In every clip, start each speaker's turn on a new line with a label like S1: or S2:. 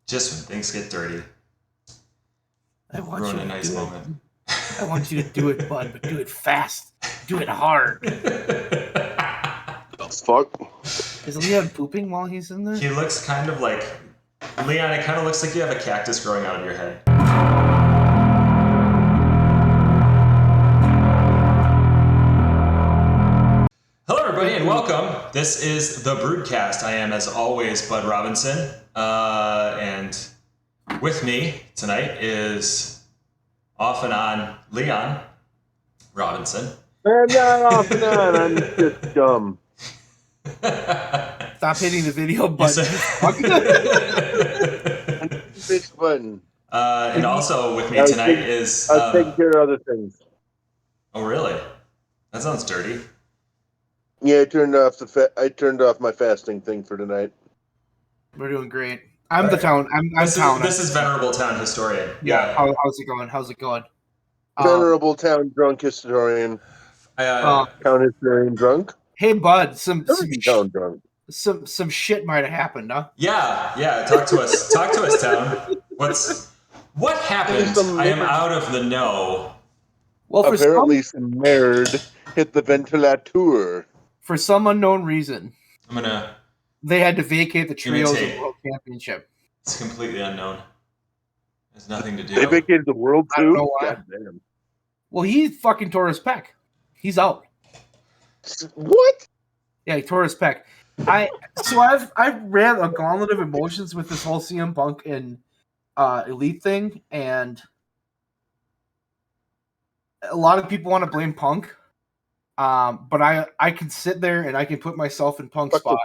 S1: Just when things get dirty.
S2: I want you
S1: Ruin a
S2: to
S1: nice
S2: do
S1: moment.
S2: it. I want you to do it, bud, but do it fast. Do it hard.
S3: Fuck.
S2: Is Leon pooping while he's in there?
S1: He looks kind of like... Leon, it kind of looks like you have a cactus growing out of your head. Hello, everybody, and welcome. This is the BREWDCAST. I am, as always, Bud Robinson. And with me tonight is off and on Leon Robinson.
S3: I'm not off and on. I'm just dumb.
S2: Stop hitting the video button.
S3: Big button.
S1: And also with me tonight is...
S3: I was taking care of other things.
S1: Oh, really? That sounds dirty.
S3: Yeah, I turned off my fasting thing for tonight.
S2: We're doing great. I'm the town. I'm town.
S1: This is Venerable Town Historian.
S2: Yeah. How's it going? How's it going?
S3: Venerable Town Drunk Historian. Town Historian Drunk?
S2: Hey, bud. Some
S3: Town Drunk.
S2: Some shit might have happened, huh?
S1: Yeah. Talk to us. Talk to us, Town. What happened? I am out of the know.
S3: Well, apparently some nerd hit the ventilator.
S2: For some unknown reason, they had to vacate the Trios of World Championship.
S1: It's completely unknown. There's nothing to do.
S3: They vacated the world too?
S2: I don't know why.
S3: God damn.
S2: Well, he fucking tore his pec. He's out.
S3: What?
S2: Yeah, he tore his pec. I've ran a gauntlet of emotions with this whole CM Punk and Elite thing, and a lot of people want to blame Punk. But I can sit there and I can put myself in Punk's spot.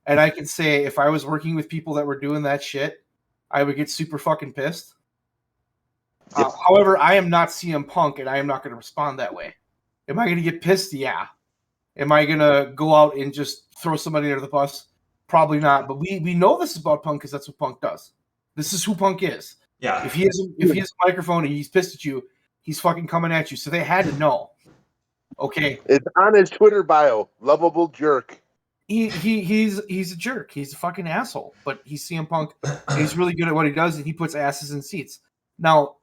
S2: And I can say, if I was working with people that were doing that shit, I would get super fucking pissed. Yep. However, I am not CM Punk, and I am not going to respond that way. Am I going to get pissed? Yeah. Am I going to go out and just throw somebody under the bus? Probably not. But we know this is about Punk because that's what Punk does. This is who Punk is.
S1: Yeah.
S2: If he has a microphone and he's pissed at you, he's fucking coming at you. So they had to know. Okay.
S3: It's on his Twitter bio. Lovable jerk.
S2: He's a jerk. He's a fucking asshole. But he's CM Punk. He's really good at what he does, and he puts asses in seats. Now,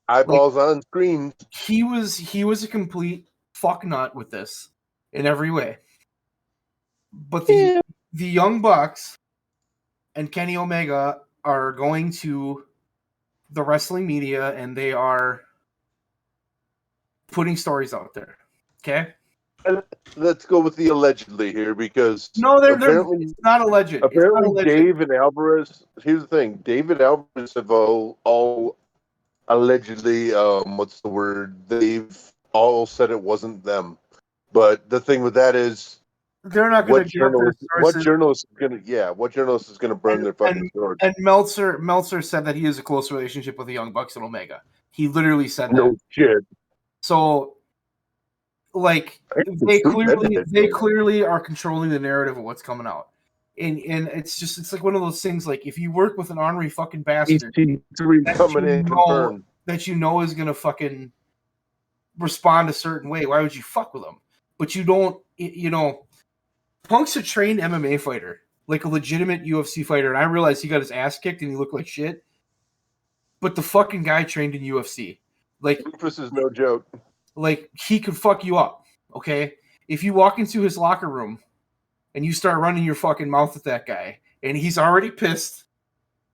S3: eyeballs on screen.
S2: He was a complete fucknut with this in every way. But the Young Bucks and Kenny Omega are going to the wrestling media, and they are putting stories out there. Okay?
S3: Let's go with the allegedly here, because
S2: it's not alleged.
S3: Apparently, Dave and Alvarez. Here's the thing: Dave and Alvarez have all allegedly. What's the word? They've all said it wasn't them. But the thing with that is,
S2: they're not going to get their sources.
S3: What journalist is going to burn their fucking sword? And
S2: Meltzer said that he has a close relationship with the Young Bucks and Omega. He literally said that.
S3: No shit.
S2: So, like, they clearly are controlling the narrative of what's coming out, and it's like one of those things. Like, if you work with an ornery fucking bastard that you know is gonna fucking respond a certain way, why would you fuck with them? But you don't. Punk's a trained MMA fighter, like a legitimate UFC fighter, and I realized he got his ass kicked and he looked like shit. But the fucking guy trained in UFC. Like,
S3: Rufus is no joke.
S2: Like, he could fuck you up, okay? If you walk into his locker room and you start running your fucking mouth at that guy, and he's already pissed,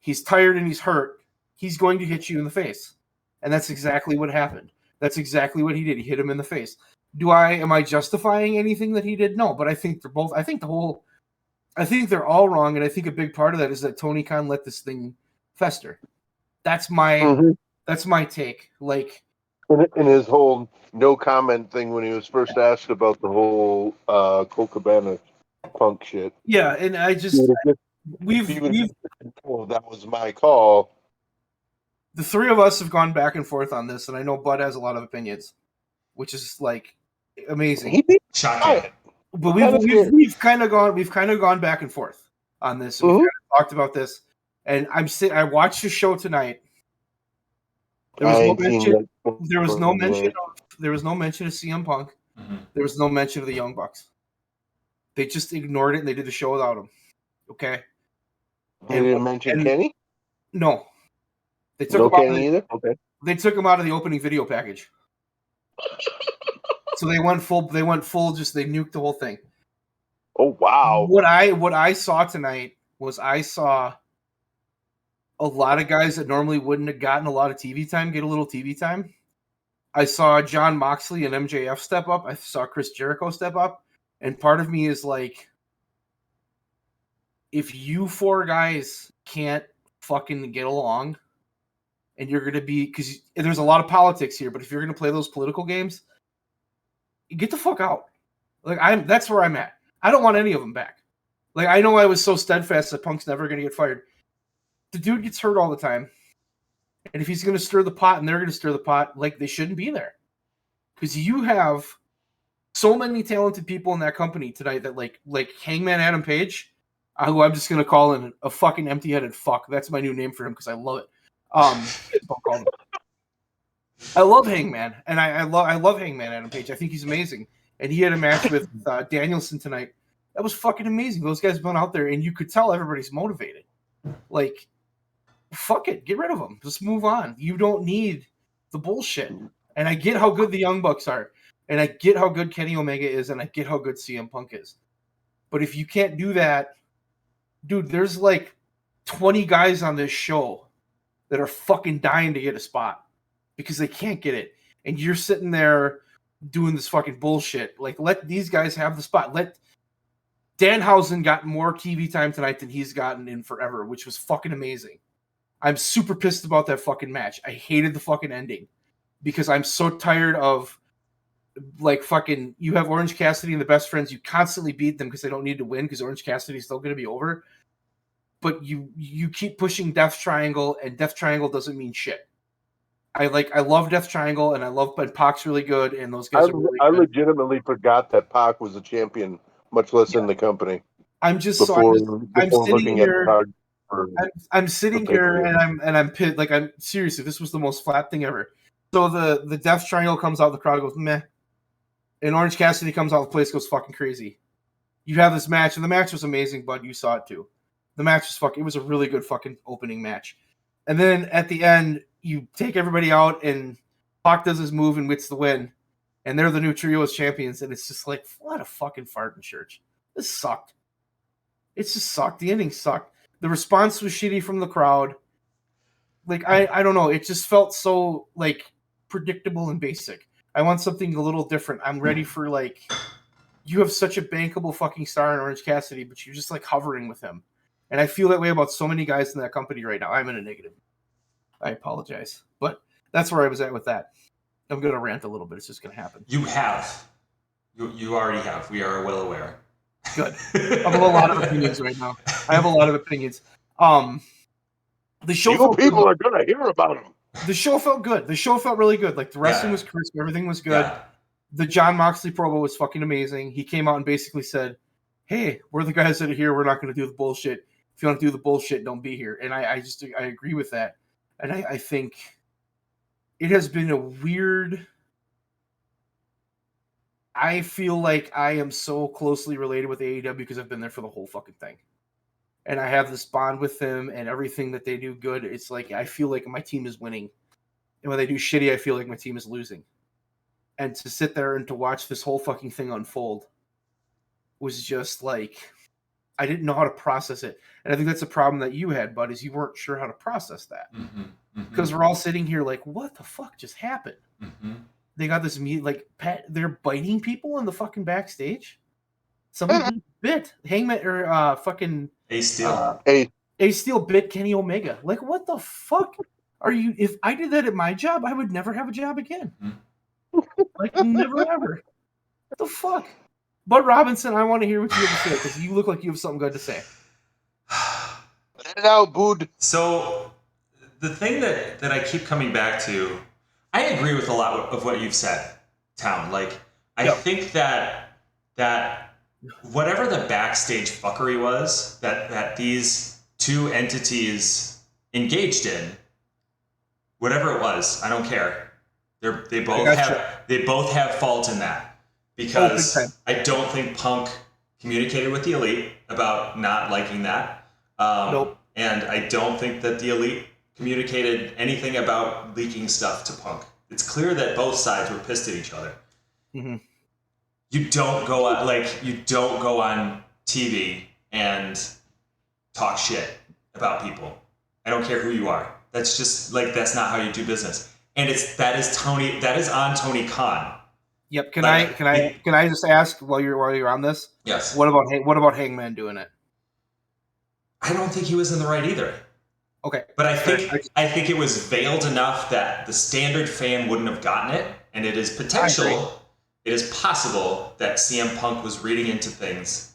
S2: he's tired and he's hurt, he's going to hit you in the face. And that's exactly what happened. That's exactly what he did. He hit him in the face. Am I justifying anything that he did? No, but I think they're all wrong, and I think a big part of that is that Tony Khan let this thing fester. That's my take. Like,
S3: in his whole no comment thing when he was first asked about the whole Colt Cabana Punk shit.
S2: Yeah, and I just
S3: that was my call.
S2: The three of us have gone back and forth on this, and I know Bud has a lot of opinions, which is like amazing.
S1: Shocking.
S2: But we've kind of gone back and forth on this. And we've kind of talked about this, and I watched the show tonight. There was no mention of CM Punk.
S1: Mm-hmm.
S2: There was no mention of the Young Bucks. They just ignored it and they did the show without him. Okay.
S3: They didn't mention Kenny?
S2: No. They took
S3: No
S2: him out
S3: Kenny either? Okay.
S2: They took him out of the opening video package. So they went full, just they nuked the whole thing.
S3: Oh wow.
S2: What I saw tonight was I saw a lot of guys that normally wouldn't have gotten a lot of TV time get a little TV time. I saw John Moxley and MJF step up. I saw Chris Jericho step up. And part of me is like, if you four guys can't fucking get along and you're going to be, because there's a lot of politics here, but if you're going to play those political games, get the fuck out. Like, that's where I'm at. I don't want any of them back. Like, I know I was so steadfast that Punk's never going to get fired. The dude gets hurt all the time. And if he's going to stir the pot and they're going to stir the pot, like, they shouldn't be there. Because you have so many talented people in that company tonight that, like Hangman Adam Page, who I'm just going to call in a fucking empty-headed fuck. That's my new name for him because I love it. I love Hangman, and I love Hangman Adam Page. I think he's amazing. And he had a match with Danielson tonight. That was fucking amazing. Those guys went out there, and you could tell everybody's motivated. Like, fuck it. Get rid of them. Just move on. You don't need the bullshit. And I get how good the Young Bucks are. And I get how good Kenny Omega is. And I get how good CM Punk is. But if you can't do that, dude, there's like 20 guys on this show that are fucking dying to get a spot because they can't get it. And you're sitting there doing this fucking bullshit. Like, let these guys have the spot. Danhausen got more TV time tonight than he's gotten in forever, which was fucking amazing. I'm super pissed about that fucking match. I hated the fucking ending because I'm so tired of, like, fucking, you have Orange Cassidy and the Best Friends. You constantly beat them because they don't need to win because Orange Cassidy is still going to be over. But you keep pushing Death Triangle, and Death Triangle doesn't mean shit. I love Death Triangle, and Pac's really good, and those guys are really good.
S3: I legitimately forgot that Pac was a champion, much less in the company.
S2: I'm just
S3: before
S2: I'm sitting here. I'm sitting
S3: Okay,
S2: here and I'm pissed. Like, I'm seriously, this was the most flat thing ever. So the Death Triangle comes out, the crowd goes meh, and Orange Cassidy comes out, the place goes fucking crazy. You have this match, and the match was amazing, bud. You saw it too. The match was fucking. It was a really good fucking opening match, and then at the end, you take everybody out, and Pac does his move and gets the win, and they're the new trio as champions, and it's just like, what a fucking fart in church. This sucked. It just sucked. The ending sucked. The response was shitty from the crowd. Like, I don't know. It just felt so, like, predictable and basic. I want something a little different. I'm ready for, like, you have such a bankable fucking star in Orange Cassidy, but you're just, like, hovering with him. And I feel that way about so many guys in that company right now. I'm in a negative. I apologize. But that's where I was at with that. I'm going to rant a little bit. It's just going to happen.
S1: You have. You already have. We are well aware.
S2: Good. I have a lot of opinions right now. I have a lot of opinions. The show
S3: people are going to hear about them.
S2: The show felt good. The show felt really good. Like, the wrestling was crisp. Everything was good. Yeah. The John Moxley promo was fucking amazing. He came out and basically said, hey, we're the guys that are here. We're not going to do the bullshit. If you want to do the bullshit, don't be here. And I agree with that. And I think it has been a weird... I feel like I am so closely related with AEW because I've been there for the whole fucking thing. And I have this bond with them, and everything that they do good, it's like, I feel like my team is winning. And when they do shitty, I feel like my team is losing. And to sit there and to watch this whole fucking thing unfold was just like, I didn't know how to process it. And I think that's a problem that you had, bud, is you weren't sure how to process that. Because we're all sitting here like, what the fuck just happened? They got this they're biting people in the fucking backstage. Somebody bit Hangman or fucking
S1: Ace Steel.
S2: Ace Steel bit Kenny Omega. Like, what the fuck are you? If I did that at my job, I would never have a job again. Like, never ever. What the fuck? Bud Robinson, I want to hear what you have to say because you look like you have something good to say.
S3: Let it out, bud.
S1: So the thing that I keep coming back to, I agree with a lot of what you've said, Town. Like, I think that whatever the backstage fuckery was that these two entities engaged in, whatever it was, I don't care. They both have fault in that, because I don't think Punk communicated with the Elite about not liking that.
S2: Nope.
S1: and I don't think that the Elite communicated anything about leaking stuff to Punk. It's clear that both sides were pissed at each other.
S2: Mm-hmm.
S1: You don't go on TV and talk shit about people. I don't care who you are. That's just that's not how you do business. And that is on Tony Khan.
S2: Yep. Can I just ask while you're on this?
S1: Yes.
S2: What about Hangman doing it?
S1: I don't think he was in the right either.
S2: Okay.
S1: But I think it was veiled enough that the standard fan wouldn't have gotten it, and it is possible that CM Punk was reading into things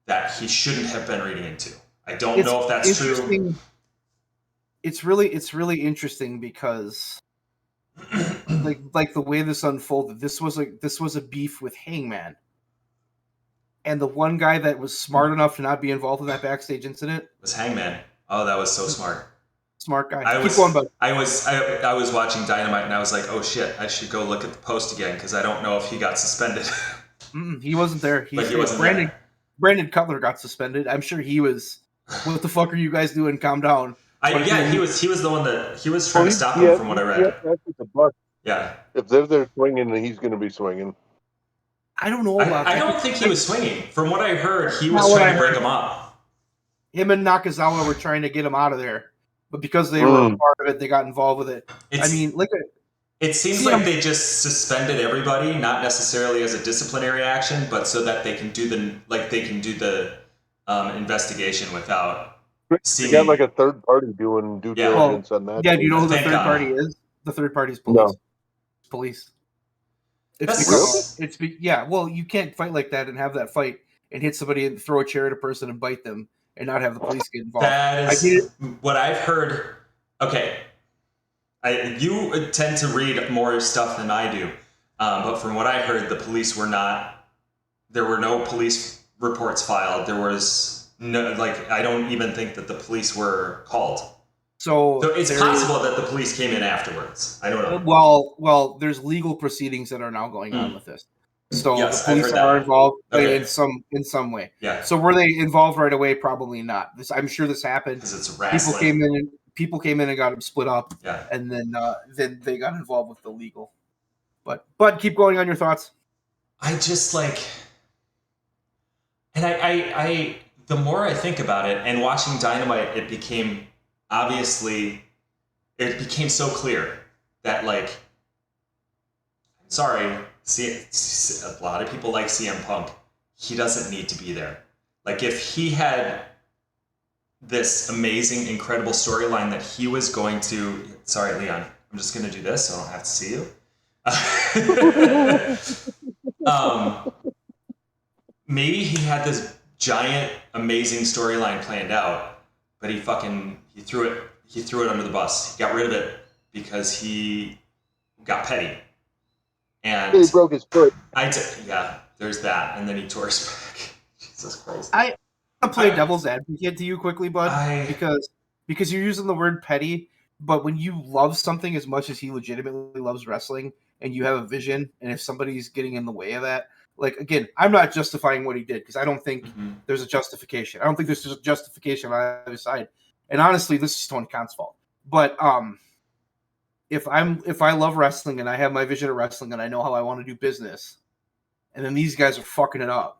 S1: that he shouldn't have been reading into. I don't know if that's true.
S2: It's really interesting because like the way this unfolded, this was a beef with Hangman. And the one guy that was smart enough to not be involved in that backstage incident
S1: was Hangman. Oh, that was so smart.
S2: Smart guy.
S1: I was watching Dynamite and I was like, oh shit, I should go look at the post again because I don't know if he got suspended.
S2: He wasn't there.
S1: He wasn't there.
S2: Brandon Cutler got suspended. I'm sure he was. What the fuck are you guys doing? Calm down.
S1: He was the one that he was trying to stop him from what I read. Yeah.
S3: If they're there swinging, then he's going to be swinging.
S2: I don't know about that.
S1: I don't think he was swinging. From what I heard, he was trying to break him up.
S2: Him and Nakazawa were trying to get him out of there. But because they were a part of it, they got involved with it.
S1: It seems like they just suspended everybody, not necessarily as a disciplinary action, but so that they can do the investigation without seeing.
S3: They got like a third party doing due diligence on that.
S2: Yeah, do you know who the third party is? The third party is police.
S3: No.
S2: Police. Well, you can't fight like that and have that fight and hit somebody and throw a chair at a person and bite them and not have the police get involved.
S1: That is what I've heard. Okay. You tend to read more stuff than I do. But from what I heard, the police there were no police reports filed. There was no, I don't even think that the police were called. So it's possible that the police came in afterwards. I don't know.
S2: Well, there's legal proceedings that are now going on with this. So
S1: yes,
S2: the police are involved in some way.
S1: Yeah.
S2: So were they involved right away? Probably not. I'm sure this happened.
S1: Because it's wrestling.
S2: People came in and got them split up.
S1: Yeah.
S2: And then they got involved with the legal. But keep going on your thoughts.
S1: I just and I the more I think about it and watching Dynamite, it became so clear that sorry, a lot of people like CM Punk. He doesn't need to be there. If he had this amazing, incredible storyline that he was going to... Sorry, Leon. I'm just going to do this so I don't have to see you. Maybe he had this giant, amazing storyline planned out, but he threw it under the bus. He got rid of it because he got petty. And
S3: he broke his foot.
S1: There's that. And then he tore his back. Jesus Christ.
S2: I play devil's advocate to you quickly, bud, because you're using the word petty, but when you love something as much as he legitimately loves wrestling, and you have a vision, and if somebody's getting in the way of that, again, I'm not justifying what he did, because I don't think there's a justification. I don't think there's a justification on either side. And honestly, this is Tony Khan's fault. But if I love wrestling and I have my vision of wrestling and I know how I want to do business, and then these guys are fucking it up,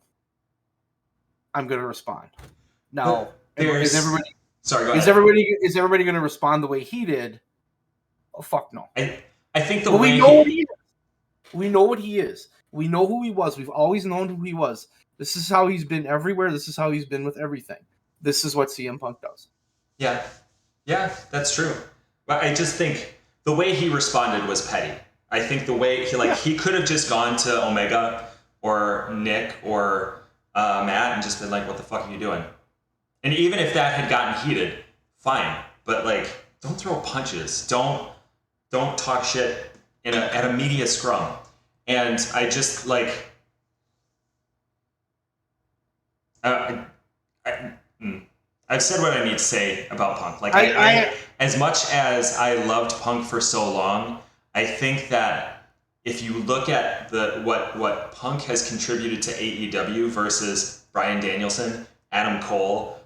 S2: I'm going to respond. Now, is everybody?
S1: Sorry, go ahead.
S2: Is everybody going to respond the way he did? Oh, fuck no.
S1: I think
S2: we know what he is. We know what he is. We know who he was. We've always known who he was. This is how he's been everywhere. This is how he's been with everything. This is what CM Punk does.
S1: Yeah, that's true. But I just think the way he responded was petty. I think the way he could have just gone to Omega or Nick or Matt and just been like, "What the fuck are you doing?" And even if that had gotten heated, fine. But don't throw punches. Don't talk shit at a media scrum. And I just I've said what I need to say about Punk. I as much as I loved Punk for so long, I think that if you look at what Punk has contributed to AEW versus Bryan Danielson, Adam Cole,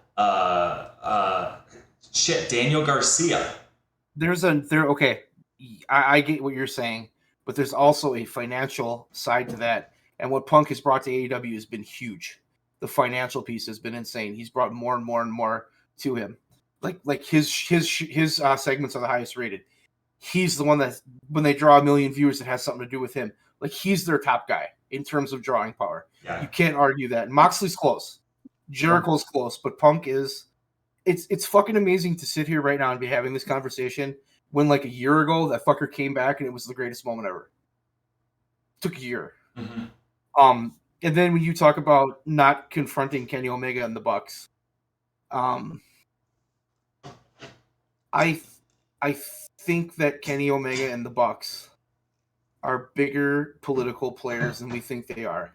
S1: Daniel Garcia.
S2: Okay. I get what you're saying, but there's also a financial side to that. And what Punk has brought to AEW has been huge. The financial piece has been insane. He's brought more and more and more to him. Like his segments are the highest rated. He's the one that when they draw 1 million viewers, it has something to do with him. Like he's their top guy in terms of drawing power.
S1: Yeah.
S2: You can't argue that. Moxley's close. Jericho's close, but Punk is. It's fucking amazing to sit here right now and be having this conversation when like a year ago that fucker came back and it was the greatest moment ever. It took a year.
S1: Mm-hmm.
S2: And then when you talk about not confronting Kenny Omega and the Bucks, I think that Kenny Omega and the Bucks are bigger political players than we think they are.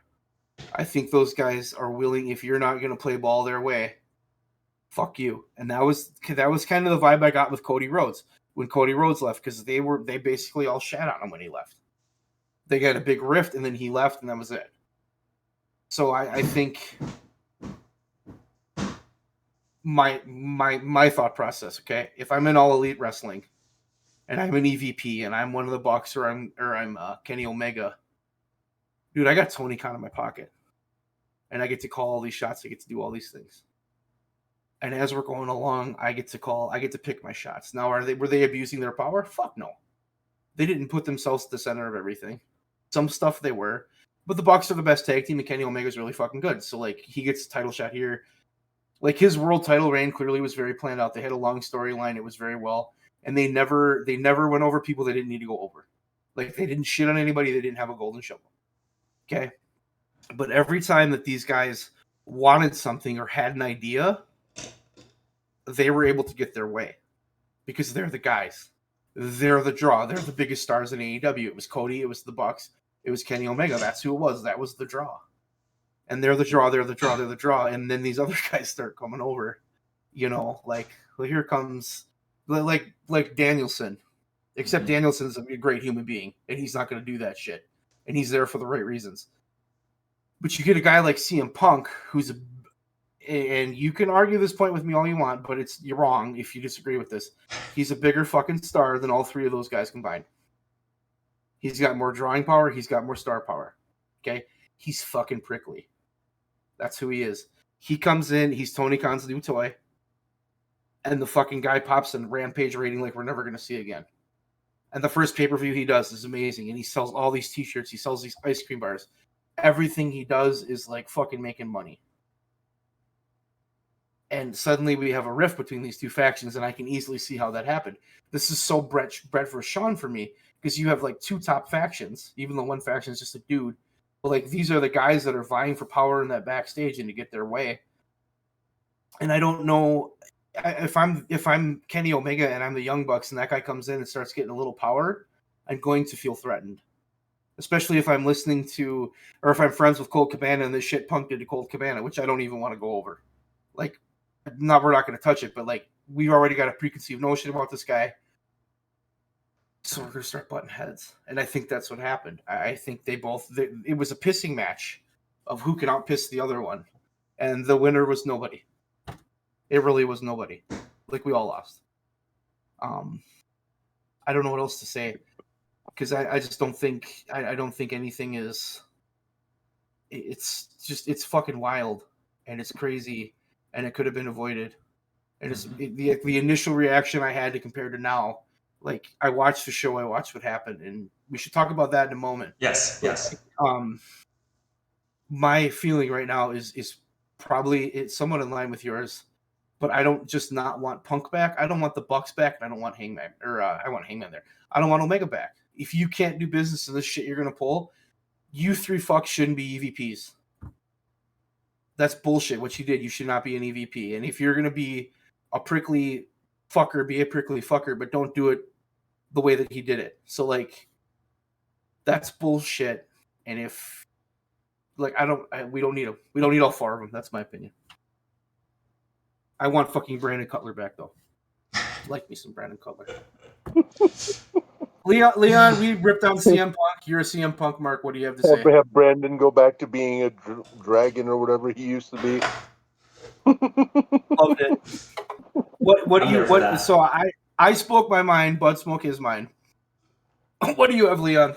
S2: I think those guys are willing, if you're not going to play ball their way, fuck you. And that was kind of the vibe I got with Cody Rhodes when Cody Rhodes left, because they basically all shat on him when he left. They got a big rift and then he left and that was it. So I think my thought process, okay, if I'm in All Elite Wrestling and I'm an EVP and I'm one of the Bucks or I'm Kenny Omega, dude, I got Tony Khan in my pocket and I get to call all these shots. I get to do all these things. And as we're going along, I get to pick my shots. Now, were they abusing their power? Fuck no. They didn't put themselves at the center of everything. Some stuff they were, but the Bucks are the best tag team, and Kenny Omega's really fucking good. So like he gets a title shot here. Like his world title reign clearly was very planned out. They had a long storyline. It was very well, and they never went over people they didn't need to go over. Like they didn't shit on anybody. They didn't have a golden shovel. Okay, but every time that these guys wanted something or had an idea, they were able to get their way because they're the guys. They're the draw. They're the biggest stars in AEW. It was Cody. It was the Bucks. It was Kenny Omega. That's who it was. That was the draw. And they're the draw. They're the draw. They're the draw. And then these other guys start coming over. You know, like, well, here comes like Danielson. Except Danielson's a great human being, and he's not going to do that shit. And he's there for the right reasons. But you get a guy like CM Punk, who's and you can argue this point with me all you want, but you're wrong if you disagree with this. He's a bigger fucking star than all three of those guys combined. He's got more drawing power. He's got more star power. Okay? He's fucking prickly. That's who he is. He comes in, he's Tony Khan's new toy, and the fucking guy pops in Rampage rating like we're never going to see again. And the first pay-per-view he does is amazing, and he sells all these t-shirts, he sells these ice cream bars. Everything he does is like fucking making money. And suddenly we have a rift between these two factions, and I can easily see how that happened. This is so Brett versus Sean for me, because you have like two top factions, even though one faction is just a dude. But like these are the guys that are vying for power in that backstage and to get their way. And I don't know if I'm Kenny Omega and I'm the Young Bucks and that guy comes in and starts getting a little power, I'm going to feel threatened. Especially if I'm listening to, or if I'm friends with Colt Cabana and this shit Punk did to Colt Cabana, which I don't even want to go over. Like, we're not going to touch it, but like we've already got a preconceived notion about this guy. So we're going to start butting heads. And I think that's what happened. I think it was a pissing match of who can outpiss the other one. And the winner was nobody. It really was nobody. Like we all lost. I don't know what else to say. Because I just don't think, I don't think anything is, it's fucking wild. And it's crazy. And it could have been avoided. And it's the initial reaction I had to compare to now. Like, I watched the show, I watched what happened, and we should talk about that in a moment.
S1: Yes.
S2: My feeling right now is probably it's somewhat in line with yours, but I don't just not want Punk back. I don't want the Bucks back, and I don't want Hangman, I want Hangman there. I don't want Omega back. If you can't do business in this shit you're going to pull, you three fucks shouldn't be EVPs. That's bullshit. What you did, you should not be an EVP. And if you're going to be a prickly fucker, be a prickly fucker, but don't do it the way that he did it. So like, that's bullshit. And if like, we don't need him. We don't need all four of them. That's my opinion. I want fucking Brandon Cutler back though. Like me some Brandon Cutler. Leon, we ripped down CM Punk. You're a CM Punk, Mark. What do you have to say?
S3: Have Brandon go back to being a dragon or whatever he used to be.
S2: Loved it. What do you what?
S1: That.
S2: So I spoke my mind. Bud spoke his mind. What do you have, Leon?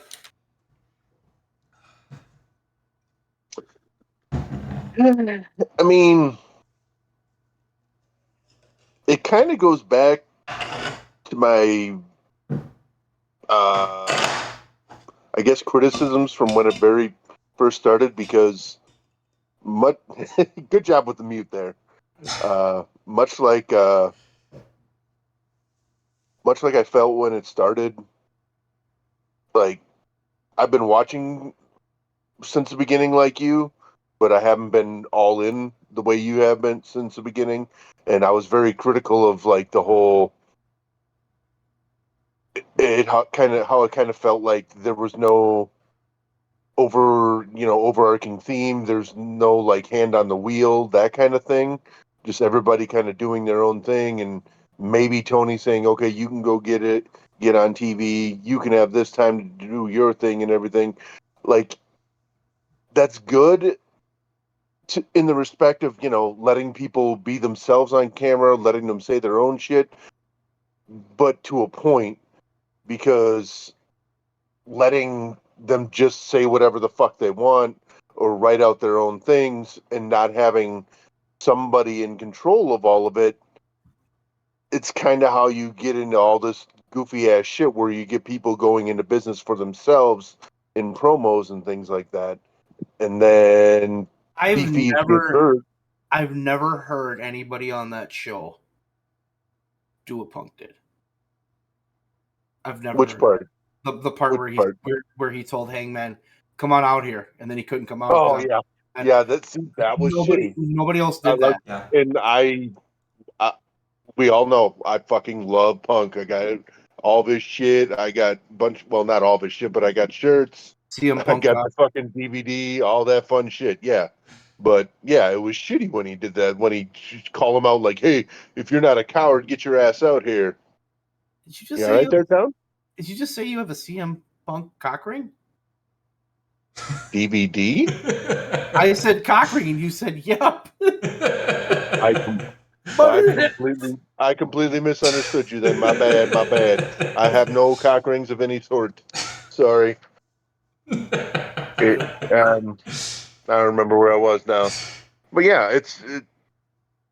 S3: I mean, it kind of goes back to my, I guess, criticisms from when it very first started, because good job with the mute there. Much like I felt when it started, like, I've been watching since the beginning like you, but I haven't been all in the way you have been since the beginning. And I was very critical of like the whole how it kind of felt like there was no overarching theme. There's no like hand on the wheel, that kind of thing. Just everybody kind of doing their own thing, and maybe Tony saying, "Okay, you can go get on TV. You can have this time to do your thing and everything." Like, that's good in the respect of, letting people be themselves on camera, letting them say their own shit, but to a point, because letting them just say whatever the fuck they want or write out their own things and not having somebody in control of all of it, it's kind of how you get into all this goofy ass shit where you get people going into business for themselves in promos and things like that. And then
S2: I've never heard anybody on that show do what Punk did. I've never.
S3: Which part?
S2: The part where he told Hangman, "Come on out here," and then he couldn't come out.
S3: Oh yeah, yeah. That was shitty.
S2: Nobody else did that.
S3: Yeah. And we all know I fucking love Punk. I got all of his shit. I got not all of his shit, but I got shirts.
S2: CM Punk.
S3: I got the fucking DVD, all that fun shit. Yeah. But yeah, it was shitty when he did that. When he called him out like, "Hey, if you're not a coward, get your ass out here."
S2: Did you just say
S3: right there, Tom?
S2: Did you just say you have a CM Punk cock ring?
S3: DVD?
S2: I said cock ring, and you said yep.
S3: I completely misunderstood you then. My bad. I have no cock rings of any sort. Sorry. I don't remember where I was now. But yeah, it's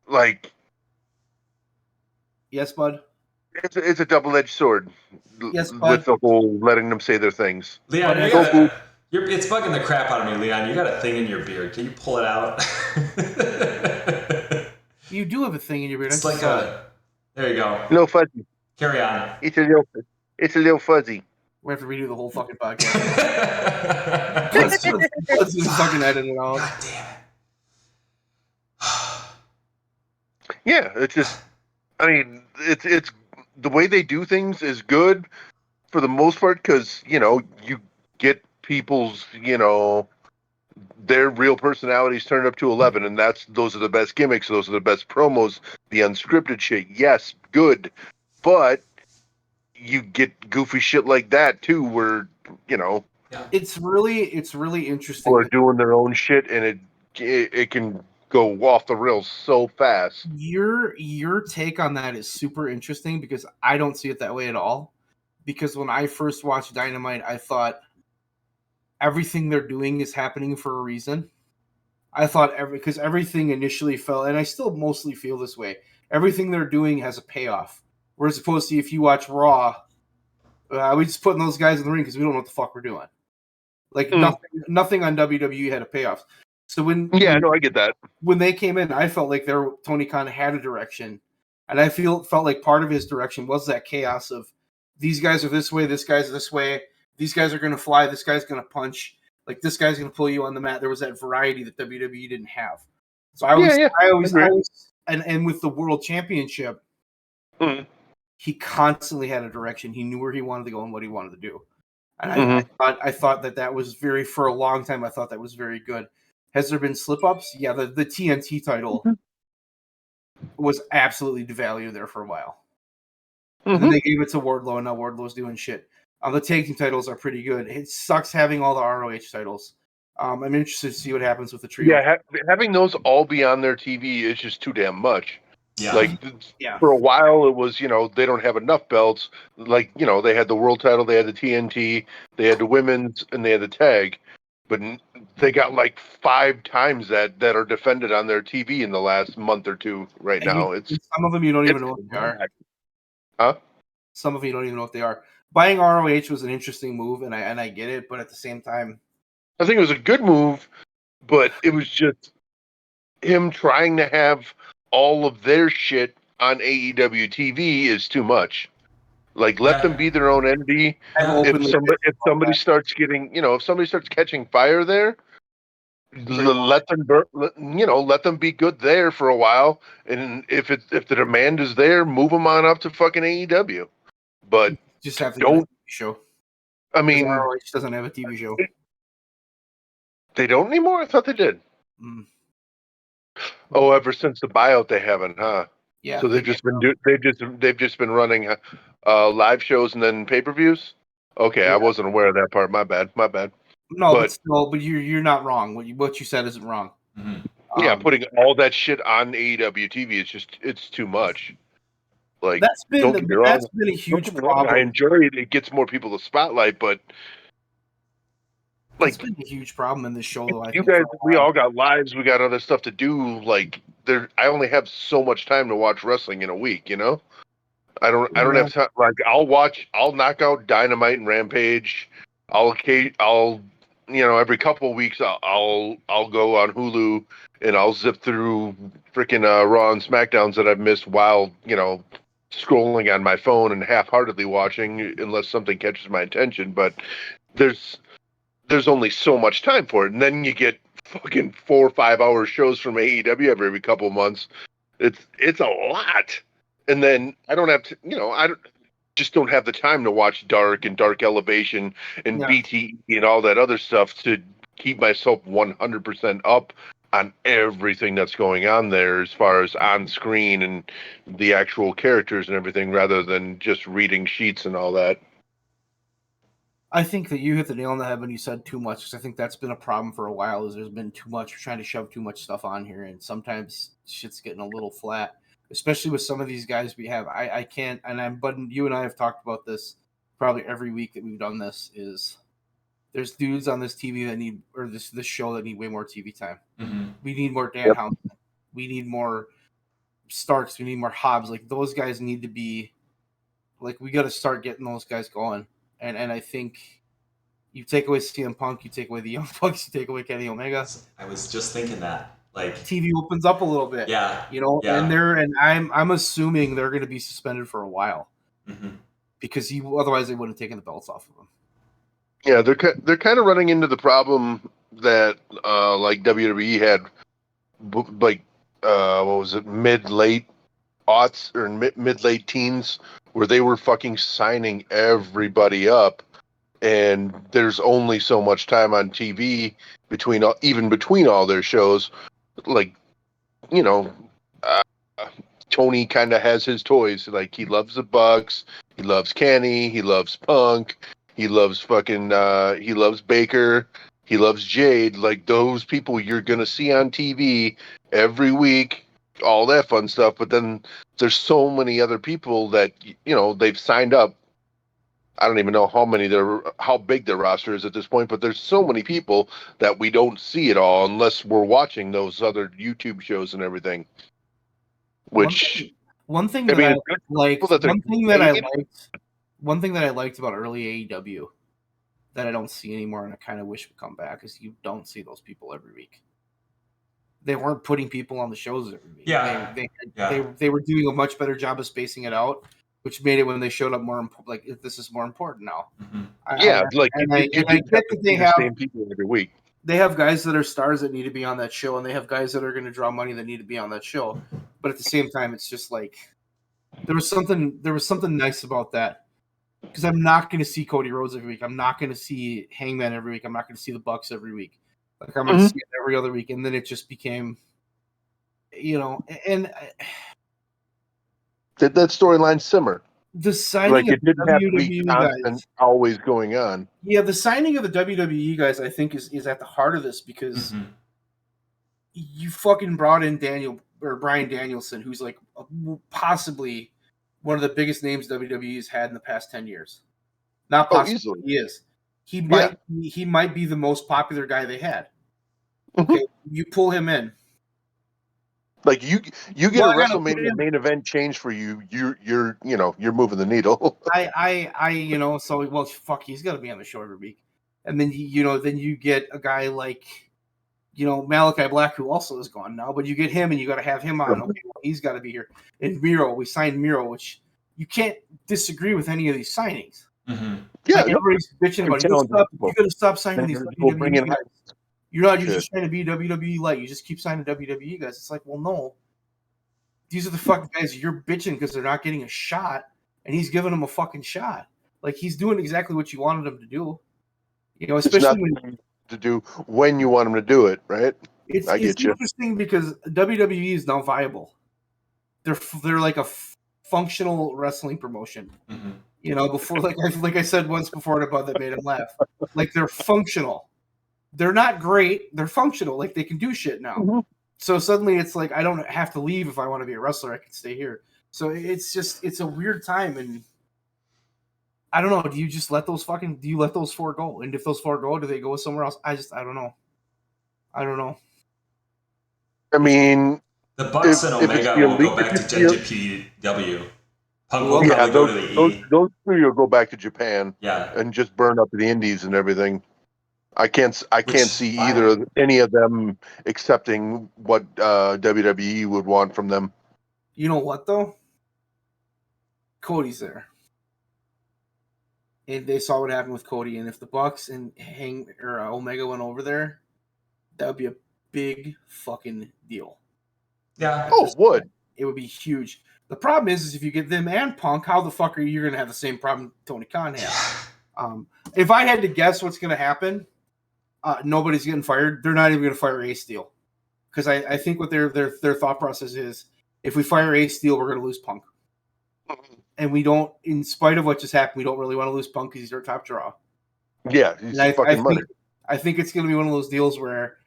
S3: like...
S2: Yes, bud?
S3: It's a double-edged sword.
S2: Yes, bud.
S3: With the whole letting them say their things.
S1: Leon, it's bugging the crap out of me, Leon. You got a thing in your beard. Can you pull it out?
S2: You do have a thing in your beard.
S1: It's like there you go.
S3: A little fuzzy.
S1: Carry on.
S3: It's a little fuzzy.
S2: We have to redo the whole fucking podcast. Let's just fucking edit it out.
S1: God damn it.
S3: Yeah, it's just... I mean, it's the way they do things is good for the most part, because, you get people's, their real personalities turned up to 11, and those are the best gimmicks, those are the best promos, the unscripted shit. Yes, good. But you get goofy shit like that too, where,
S2: it's really interesting.
S3: People are doing their own shit, and it can go off the rails so fast.
S2: Your take on that is super interesting, because I don't see it that way at all. Because when I first watched Dynamite, I thought everything they're doing is happening for a reason. I thought because everything initially felt, and I still mostly feel this way, everything they're doing has a payoff. Whereas opposed to if you watch Raw, we just putting those guys in the ring because we don't know what the fuck we're doing. Like nothing on WWE had a payoff. So I get that. When they came in, I felt like Tony Khan had a direction, and I felt like part of his direction was that chaos of these guys are this way, this guy's this way, these guys are going to fly, this guy's going to punch, like this guy's going to pull you on the mat. There was that variety that WWE didn't have. So I always, and with the World Championship, he constantly had a direction. He knew where he wanted to go and what he wanted to do. And I thought that was for a long time, I thought that was very good. Has there been slip-ups? Yeah, the TNT title was absolutely devalued there for a while. And then they gave it to Wardlow, and now Wardlow's doing shit. The tag team titles are pretty good. It sucks having all the ROH titles. I'm interested to see what happens with the trio.
S3: Yeah, having those all be on their TV is just too damn much.
S1: Yeah.
S3: Like, for a while, it was, they don't have enough belts. Like, they had the world title, they had the TNT, they had the women's, and they had the tag. But they got like 5 times that are defended on their TV in the last month or two right now.
S2: Some of them you don't even know what they are.
S3: Huh?
S2: Some of you don't even know what they are. Buying ROH was an interesting move, and I get it, but at the same time,
S3: I think it was a good move, but it was just him trying to have all of their shit on AEW TV is too much. Like, let them be their own entity. If somebody starts getting, if somebody starts catching fire there, let them be good there for a while. And if the demand is there, move them on up to fucking AEW. But
S2: just have to get a TV show.
S3: I mean,
S2: ROH doesn't have a TV show.
S3: They don't anymore? I thought they did.
S2: Mm.
S3: Oh, ever since the buyout, they haven't, huh?
S2: Yeah.
S3: So they've just been running live shows and then pay-per-views. Okay, I wasn't aware of that part. My bad.
S2: No, but you're not wrong. What you said isn't wrong.
S1: Mm-hmm.
S3: Yeah, putting all that shit on AEW TV is it's too much. Like,
S2: that's been a huge problem.
S3: I enjoy it. It gets more people the spotlight, but
S2: that's been a huge problem in this show. Though,
S3: you guys, we all got lives. We got other stuff to do. Like, I only have so much time to watch wrestling in a week. I don't have time. Like, I'll knock out Dynamite and Rampage. Every couple of weeks I'll go on Hulu and I'll zip through freaking Raw and SmackDowns that I've missed while scrolling on my phone and half-heartedly watching unless something catches my attention. But there's only so much time for it, and then you get fucking 4 or 5 hour shows from AEW every couple of months. It's a lot, and then I don't have to. Just don't have the time to watch Dark and Dark Elevation and BTE and all that other stuff to keep myself 100% up on everything that's going on there as far as on screen and the actual characters and everything, rather than just reading sheets and all that.
S2: I think that you hit the nail on the head when you said too much, because I think that's been a problem for a while. Is there's been too much, we're trying to shove too much stuff on here, and sometimes shit's getting a little flat. Especially with some of these guys we have, I can't. But you and I have talked about this probably every week that we've done this. Is there's dudes on this TV that need, or this show that need way more TV time.
S1: Mm-hmm.
S2: We need more Dan Housen. We need more Starks. We need more Hobbs. Like, those guys need to be. Like, we got to start getting those guys going. And I think you take away CM Punk, you take away the Young Bucks, you take away Kenny Omega.
S1: I was just thinking that. Like,
S2: TV opens up a little bit.
S1: Yeah.
S2: And I'm assuming they're going to be suspended for a while.
S1: Mm-hmm.
S2: Because otherwise they wouldn't have taken the belts off of them.
S3: Yeah, they're kind of running into the problem that like WWE had, like what was it, mid-late aughts or mid-late teens, where they were fucking signing everybody up, and there's only so much time on TV between all their shows. Like, Tony kind of has his toys. Like, he loves the Bucks, he loves Kenny, he loves Punk, he loves he loves Baker, he loves Jade. Like, those people you're gonna see on TV every week, all that fun stuff. But then there's so many other people that they've signed up. I don't even know how big their roster is at this point, but there's so many people that we don't see at all unless we're watching those other YouTube shows and everything.
S2: One thing that I liked about early AEW that I don't see anymore, and I kind of wish would come back, is you don't see those people every week. They weren't putting people on the shows every week.
S1: Yeah.
S2: They were doing a much better job of spacing it out, which made it when they showed up more like, this is more important now.
S1: Mm-hmm.
S2: I get that they have
S3: the same people every week.
S2: They have guys that are stars that need to be on that show, and they have guys that are going to draw money that need to be on that show. But at the same time, it's just like there was something nice about that, because I'm not going to see Cody Rhodes every week. I'm not going to see Hangman every week. I'm not going to see the Bucks every week. Like, I'm going to see it every other week, and then it just became, and
S3: did that storyline simmer?
S2: The signing
S3: Like
S2: of
S3: it didn't
S2: the
S3: have to be
S2: WWE
S3: constant,
S2: guys.
S3: always going on.
S2: Yeah, the signing of the WWE guys, I think, is at the heart of this because you fucking brought in Bryan Danielson, who's like possibly one of the biggest names WWE's had in the past 10 years. Not possibly,
S3: easily.
S2: he is. He might be the most popular guy they had. Okay, you pull him in.
S3: Like you get a WrestleMania main event change for you. You're moving the needle.
S2: So fuck, he's got to be on the show every week, and then you get a guy like Malachi Black, who also is gone now, but you get him and you got to have him on. Okay, well, he's got to be here. And Miro, we signed Miro, which you can't disagree with any of these signings.
S3: Yeah,
S2: everybody's bitching about it. You got to stop signing these WWE guys. You're just trying to be WWE light. You just keep signing WWE guys. It's like, well, no. These are the fucking guys you're bitching because they're not getting a shot, and he's giving them a fucking shot. Like, he's doing exactly what you wanted him to do. Especially
S3: to do when you want him to do it, right?
S2: It's interesting because WWE is now viable. They're like a functional wrestling promotion. Before, like I said once before about that made him laugh. Like, they're functional. They're not great. They're functional. Like, they can do shit now. So suddenly it's like, I don't have to leave if I want to be a wrestler. I can stay here. So it's a weird time. And I don't know. Do you let those 4 go? And if those 4 go, do they go somewhere else? I don't know.
S3: I mean,
S1: the Bucks and Omega will go back to JPW. Punk will probably go to the E.
S3: Those 3 will go back to Japan.
S1: Yeah,
S3: and just burn up the indies and everything. I can't see any of them accepting what WWE would want from them.
S2: You know what though? Cody's there, and they saw what happened with Cody. And if the Bucks and Omega went over there, that would be a big fucking deal.
S1: Yeah.
S3: It would.
S2: It would be huge. The problem is if you get them and Punk, how the fuck are you going to have the same problem Tony Khan had? If I had to guess what's going to happen, nobody's getting fired. They're not even going to fire Ace Steel, because I think what their thought process is: if we fire Ace Steel, we're going to lose Punk, and we don't. In spite of what just happened, we don't really want to lose Punk because he's our top draw.
S3: Yeah, he's fucking money.
S2: I think it's going to be one of those deals where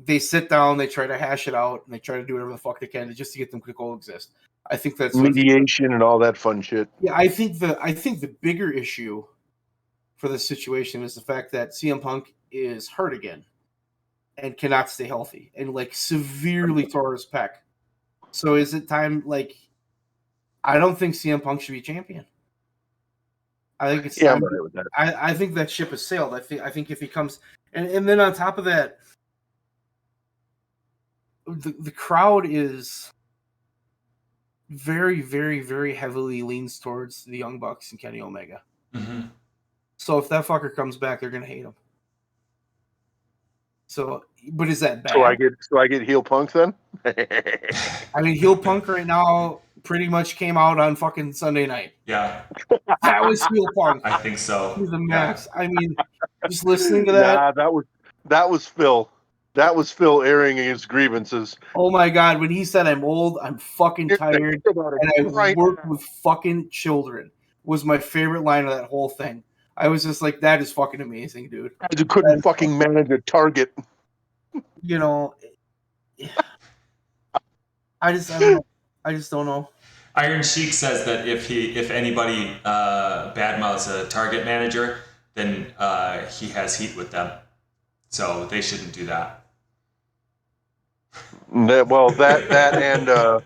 S2: they sit down, they try to hash it out, and they try to do whatever the fuck they can just to get them to coexist. I think that's
S3: mediation and all that fun shit.
S2: Yeah, I think the bigger issue for this situation is the fact that CM Punk is hurt again and cannot stay healthy and like severely tore his pec. So is it time? Like, I don't think CM Punk should be champion. I think it's time.
S3: I'm right with that.
S2: I think that ship has sailed. I think if he comes and then on top of that, the crowd is very, very, very heavily leans towards the Young Bucks and Kenny Omega. So if that fucker comes back, they're gonna hate him. So, but is that bad?
S3: So I get heel Punk then?
S2: I mean, heel Punk right now pretty much came out on fucking Sunday night.
S1: Yeah,
S2: that was heel Punk.
S1: I think so.
S2: To the max. Yeah. I mean, just listening to that.
S3: Nah, that was Phil. That was Phil airing his grievances.
S2: Oh my god, when he said I'm old, I'm fucking tired, and I work with fucking children, was my favorite line of that whole thing. I was just like, that is fucking amazing, dude.
S3: You couldn't fucking manage a target.
S2: You know, I just don't know.
S1: Iron Sheik says that if anybody badmouths a Target manager, then he has heat with them, so they shouldn't do that.
S3: That and
S1: I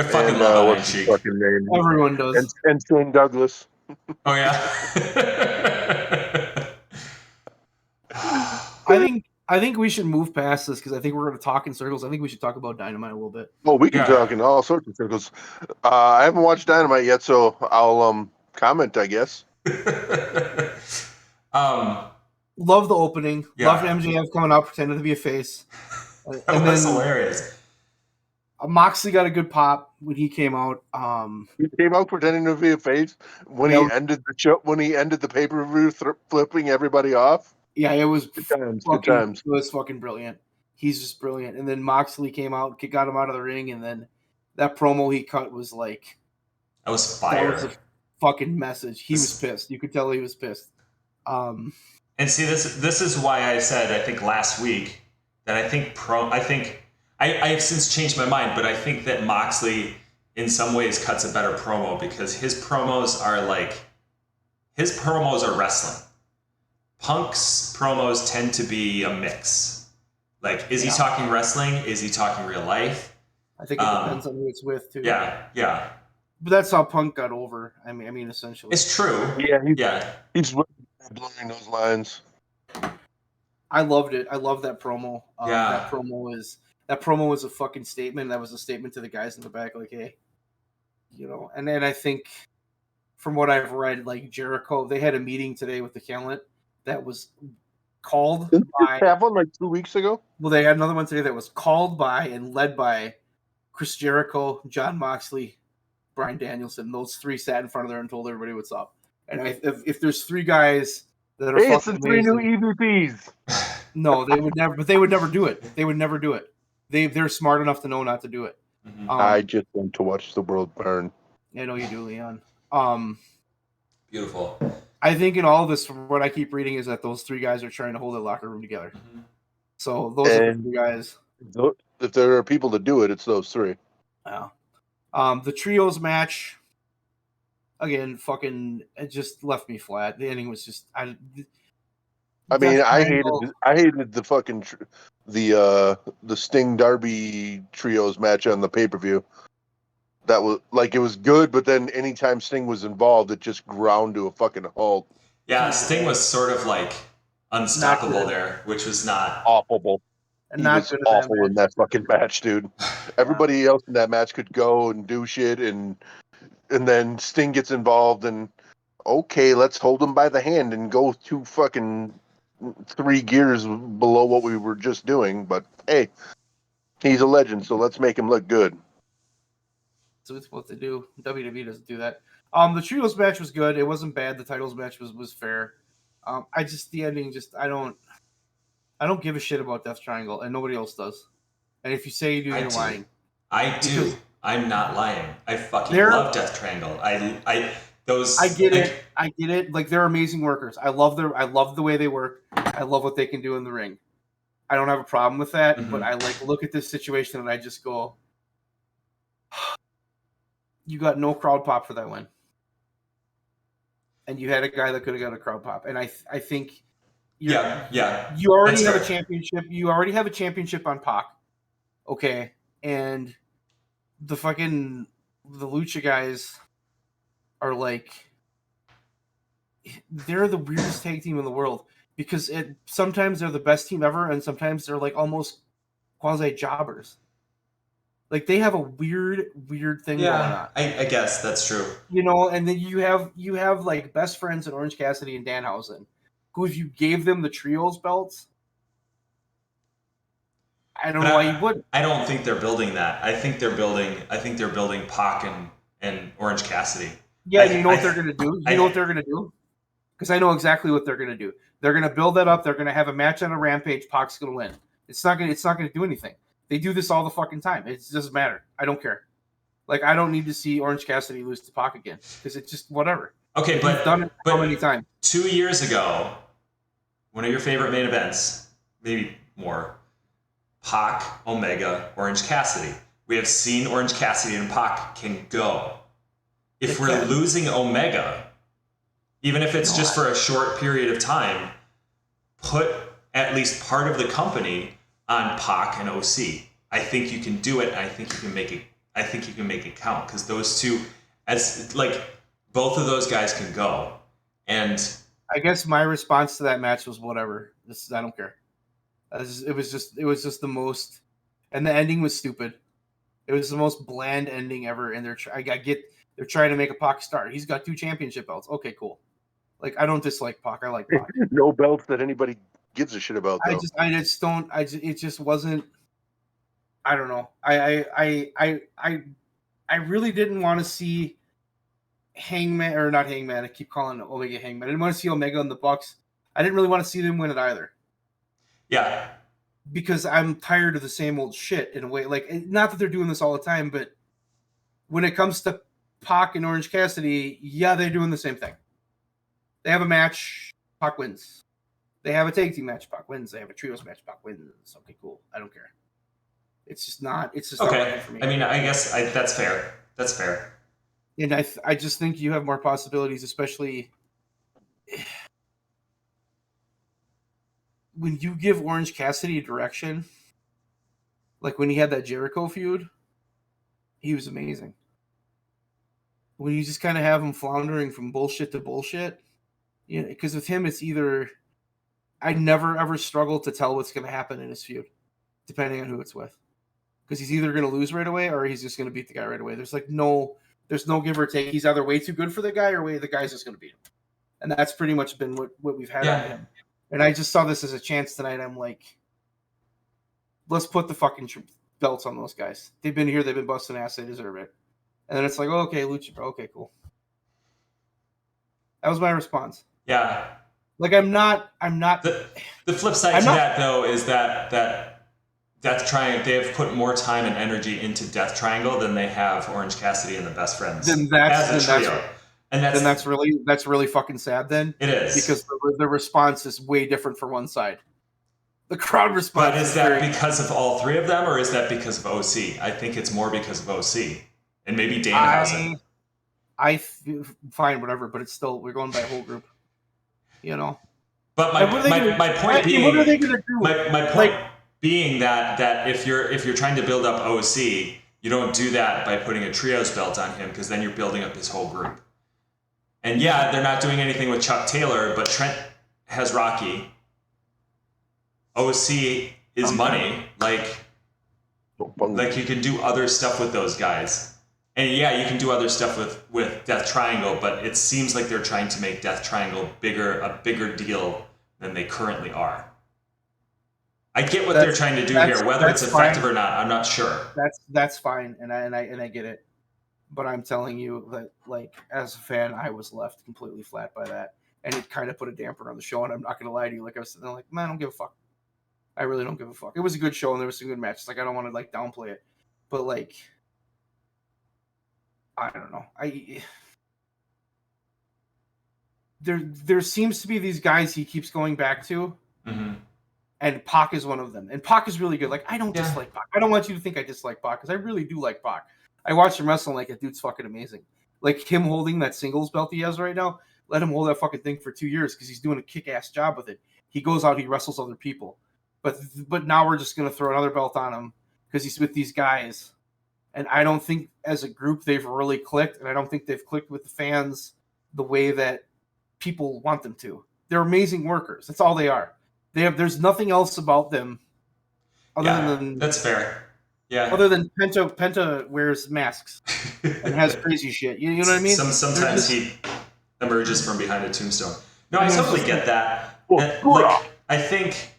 S1: fucking love Iron Sheik.
S2: Everyone does.
S3: And Shane Douglas.
S1: Oh yeah.
S2: I think we should move past this because I think we're going to talk in circles. I think we should talk about Dynamite a little bit.
S3: Well, we can talk in all sorts of circles. I haven't watched Dynamite yet, so I'll comment, I guess.
S2: Love the opening. Yeah. Loved MJF coming out pretending to be a face.
S1: And that's hilarious.
S2: Moxley got a good pop when he came out.
S3: He came out pretending to be a face when he ended the show. When he ended the pay-per-view, flipping everybody off.
S2: Yeah, it was
S3: good times.
S2: It was fucking brilliant. He's just brilliant. And then Moxley came out, got him out of the ring, and then that promo he cut was like,
S1: That was fire.
S2: That was a fucking message. He was pissed. You could tell he was pissed.
S1: And see, this is why I said, I think last week, that I have since changed my mind, but I think that Moxley in some ways cuts a better promo because his promos are wrestling. Punk's promos tend to be a mix. Like, is he talking wrestling? Is he talking real life?
S2: I think it depends on who it's with too.
S1: Yeah.
S2: But that's how Punk got over. I mean, essentially,
S1: it's true.
S3: He's blurring those lines.
S2: I loved it. I love that promo.
S1: Yeah.
S2: That promo was a fucking statement. That was a statement to the guys in the back, like, hey, And then I think, from what I've read, like Jericho, they had a meeting today with the talent that was called by.
S3: Have one like 2 weeks ago.
S2: Well, they had another one today that was called by and led by Chris Jericho, Jon Moxley, Bryan Danielson. Those three sat in front of there and told everybody what's up. And if there's three guys that are
S3: it's the three new EVPs.
S2: No, they would never. But they would never do it. They would never do it. They're smart enough to know not to do it.
S1: Mm-hmm.
S3: I just want to watch the world burn.
S2: I know you do, Leon.
S1: Beautiful.
S2: I think in all of this, from what I keep reading, is that those three guys are trying to hold their locker room together. Mm-hmm. So those are the three guys.
S3: If there are people to do it, it's those three.
S2: Yeah. The trios match, again, it just left me flat. The ending was just I hated the fucking the Sting Darby trios match on the pay-per-view. That was it was good, but then anytime Sting was involved, it just ground to a fucking halt.
S1: Yeah, Sting was sort of like unstoppable there, which was not
S3: awful.
S2: And
S3: he
S2: not
S3: was awful in that fucking match, dude. Everybody else in that match could go and do shit, and then Sting gets involved, and okay, let's hold him by the hand and go to fucking 3 gears below what we were just doing. But hey, he's a legend, so let's make him look good.
S2: So it's what they do. WWE doesn't do that. The trios match was good. It wasn't bad. The titles match was fair. The ending I don't give a shit about Death Triangle, and nobody else does. And if you say you do, you're lying.
S1: I do. I'm not lying. I fucking love Death Triangle. I get
S2: it. I get it. Like, they're amazing workers. I love the way they work. I love what they can do in the ring. I don't have a problem with that. Mm-hmm. But I look at this situation and I just go, you got no crowd pop for that win. And you had a guy that could have got a crowd pop. And I think you already have a championship. You already have a championship on Pac. Okay. And the Lucha guys are they're the weirdest tag team in the world, because sometimes they're the best team ever, and sometimes they're almost quasi jobbers. They have a weird thing going on.
S1: I guess that's true.
S2: And then you have best friends in Orange Cassidy and Danhausen, who, if you gave them the trios belts, I don't know why you wouldn't.
S1: I don't think they're building that. I think they're building Pac and Orange Cassidy.
S2: Yeah, you know what they're going to do? You know what they're going to do? Because I know exactly what they're going to do. They're going to build that up. They're going to have a match on a Rampage. Pac's going to win. It's not going to do anything. They do this all the fucking time. It doesn't matter. I don't care. I don't need to see Orange Cassidy lose to Pac again, because it's just whatever.
S1: Okay, but
S2: done it how many times?
S1: 2 years ago, one of your favorite main events, maybe more, Pac, Omega, Orange Cassidy. We have seen Orange Cassidy and Pac can go. If we're losing Omega, even if it's just for a short period of time, put at least part of the company on Pac and OC. I think you can do it. I think you can make it. I think you can make it count, because those two, both of those guys can go. And
S2: I guess my response to that match was whatever. I don't care. It was just the most, and the ending was stupid. It was the most bland ending ever. And they're trying to make a Pac star. He's got 2 championship belts. Okay, cool. I don't dislike Pac. I like Pac.
S3: No belts that anybody gives a shit about, though.
S2: It just wasn't. I don't know. I really didn't want to see Hangman, or not Hangman. I keep calling Omega Hangman. I didn't want to see Omega and the Bucks. I didn't really want to see them win it either.
S1: Yeah.
S2: Because I'm tired of the same old shit in a way. Not that they're doing this all the time, but when it comes to Pac and Orange Cassidy, yeah, they're doing the same thing. They have a match, Pac wins. They have a tag team match, Pac wins. They have a trios match, Pac wins. Okay, cool. I don't care. It's just not
S1: okay.
S2: Not right for me.
S1: I mean, I guess that's fair. That's fair.
S2: And I just think you have more possibilities, especially when you give Orange Cassidy direction. Like when he had that Jericho feud, he was amazing. When you just kind of have him floundering from bullshit to bullshit, because with him, it's either I never ever struggle to tell what's going to happen in his feud, depending on who it's with, because he's either going to lose right away or he's just going to beat the guy right away. There's no give or take. He's either way too good for the guy or the guy's just going to beat him, and that's pretty much been what we've had on him. And I just saw this as a chance tonight. I'm like, let's put the fucking belts on those guys. They've been here. They've been busting ass. They deserve it. And then it's like, oh, okay, Lucha, okay, cool. That was my response.
S1: Yeah.
S2: Like I'm not.
S1: The flip side to that though is that Death Triangle, they have put more time and energy into Death Triangle than they have Orange Cassidy and the Best Friends as a trio. That's
S2: really fucking sad. Then
S1: it is,
S2: because the response is way different for one side. The crowd response.
S1: But is that because of all three of them, or is that because of OC? I think it's more because of OC. And maybe Danhausen.
S2: Fine, whatever, but it's still, we're going by a whole group,
S1: But my point being,
S2: what are they gonna do?
S1: My point being that if you're trying to build up OC, you don't do that by putting a trios belt on him, because then you're building up his whole group. And yeah, they're not doing anything with Chuck Taylor, but Trent has Rocky. OC is money, like you can do other stuff with those guys. And yeah, you can do other stuff with Death Triangle, but it seems like they're trying to make Death Triangle a bigger deal than they currently are. I get what they're trying to do here, whether it's effective or not. I'm not sure.
S2: That's fine, and I get it, but I'm telling you that, like, as a fan, I was left completely flat by that, and it kind of put a damper on the show. And I'm not gonna lie to you, like I was sitting there, like, man, I don't give a fuck. I really don't give a fuck. It was a good show, and there was some good matches. Like, I don't want to like downplay it, but like, I don't know. There seems to be these guys he keeps going back to, and Pac is one of them. And Pac is really good. Like, I don't dislike Pac. I don't want you to think I dislike Pac, because I really do like Pac. I watch him wrestle, like, a dude's fucking amazing. Like, him holding that singles belt he has right now, let him hold that fucking thing for 2 years, because he's doing a kick-ass job with it. He goes out, he wrestles other people. But now we're just going to throw another belt on him because he's with these guys. And I don't think as a group they've really clicked, and I don't think they've clicked with the fans the way that people want them to. They're amazing workers. That's all they are. There's nothing else about them other than...
S1: That's fair. Yeah.
S2: Other than Penta wears masks and has crazy shit. You know what I mean?
S1: Sometimes he emerges from behind a tombstone. No, I totally get that. I think...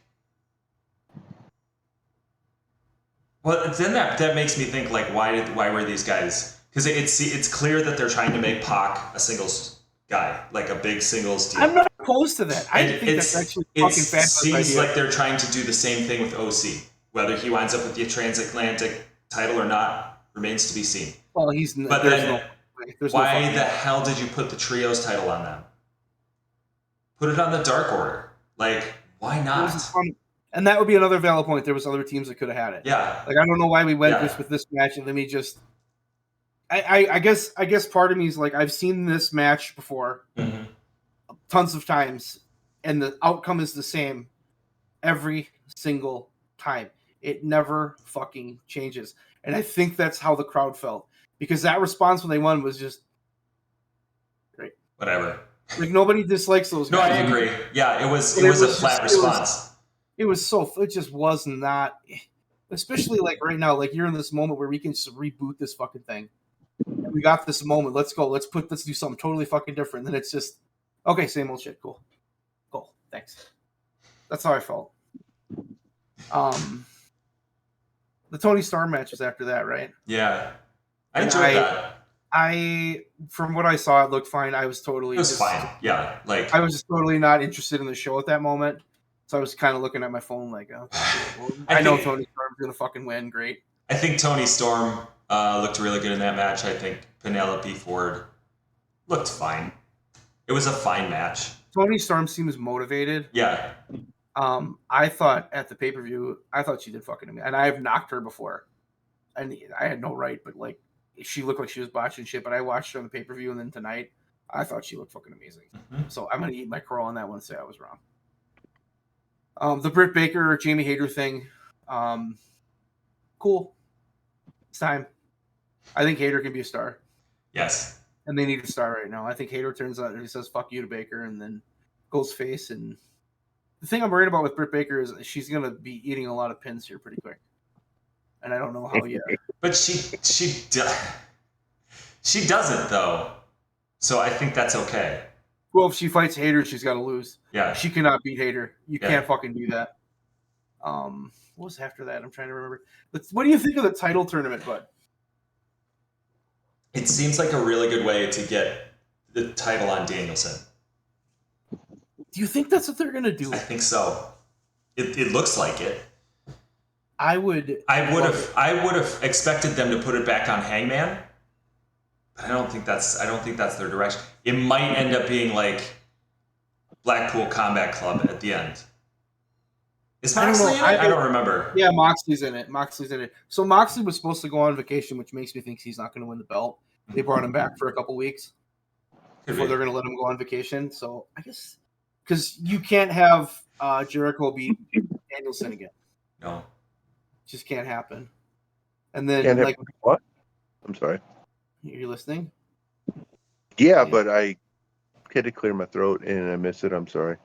S1: Well, then that makes me think, like, why were these guys? Because it's clear that they're trying to make Pac a singles guy, like a big singles deal.
S2: I'm not opposed to that. I think that's actually fucking fabulous idea. It seems
S1: like they're trying to do the same thing with OC. Whether he winds up with the transatlantic title or not remains to be seen.
S2: Well,
S1: But then, why the hell did you put the trios title on them? Put it on the Dark Order. Like, why not?
S2: And that would be another valid point. There was other teams that could have had it.
S1: Yeah.
S2: Like, I don't know why we went with this match, and let me just... I guess part of me is like, I've seen this match before tons of times, and the outcome is the same every single time. It never fucking changes. And I think that's how the crowd felt. Because that response when they won was just great.
S1: Whatever.
S2: Like, nobody dislikes those guys.
S1: No, I agree. Yeah, it was a flat response.
S2: It just was not, especially like right now, like you're in this moment where we can just reboot this fucking thing. And we got this moment. Let's go. Let's do something totally fucking different. And then it's just, okay, same old shit. Cool. Thanks. That's how I felt. The Tony Storm match was after that, right?
S1: Yeah. I enjoyed that.
S2: From what I saw, it looked fine. It was
S1: fine. Yeah. Like,
S2: I was just totally not interested in the show at that moment. So I was kind of looking at my phone like, oh, I know Tony Storm's going to fucking win. Great.
S1: I think Tony Storm looked really good in that match. I think Penelope Ford looked fine. It was a fine match.
S2: Toni Storm seems motivated.
S1: Yeah.
S2: I thought at the pay-per-view, I thought she did fucking amazing. And I have knocked her before. And I had no right, but like she looked like she was botching shit, but I watched her on the pay-per-view, and then tonight I thought she looked fucking amazing. Mm-hmm. So I'm gonna eat my crow on that one and say I was wrong. The Britt Baker, Jamie Hayter thing, cool. It's time. I think Hayter can be a star.
S1: Yes.
S2: And they need a star right now. I think Hayter turns out and he says "fuck you" to Baker, and then goes face. And the thing I'm worried about with Britt Baker is she's gonna be eating a lot of pins here pretty quick, and I don't know how yet.
S1: But she doesn't though, so I think that's okay.
S2: Well, if she fights Hayter, she's got to lose.
S1: Yeah,
S2: she cannot beat Hayter. You can't fucking do that. What was after that? I'm trying to remember. But what do you think of the title tournament, bud?
S1: It seems like a really good way to get the title on Danielson.
S2: Do you think that's what they're gonna do?
S1: I think so. It looks like it.
S2: I would
S1: have expected them to put it back on Hangman. I don't think that's their direction. It might end up being like Blackpool Combat Club at the end. Is Moxley in it? I don't remember.
S2: Yeah, Moxley's in it. So Moxley was supposed to go on vacation, which makes me think he's not going to win the belt. They brought him back for a couple weeks before they're going to let him go on vacation. So I guess because you can't have Jericho beat Danielson again.
S1: No,
S2: just can't happen. And then like
S3: what? I'm sorry.
S2: You're listening?
S3: Yeah, but I had to clear my throat and I missed it. I'm sorry.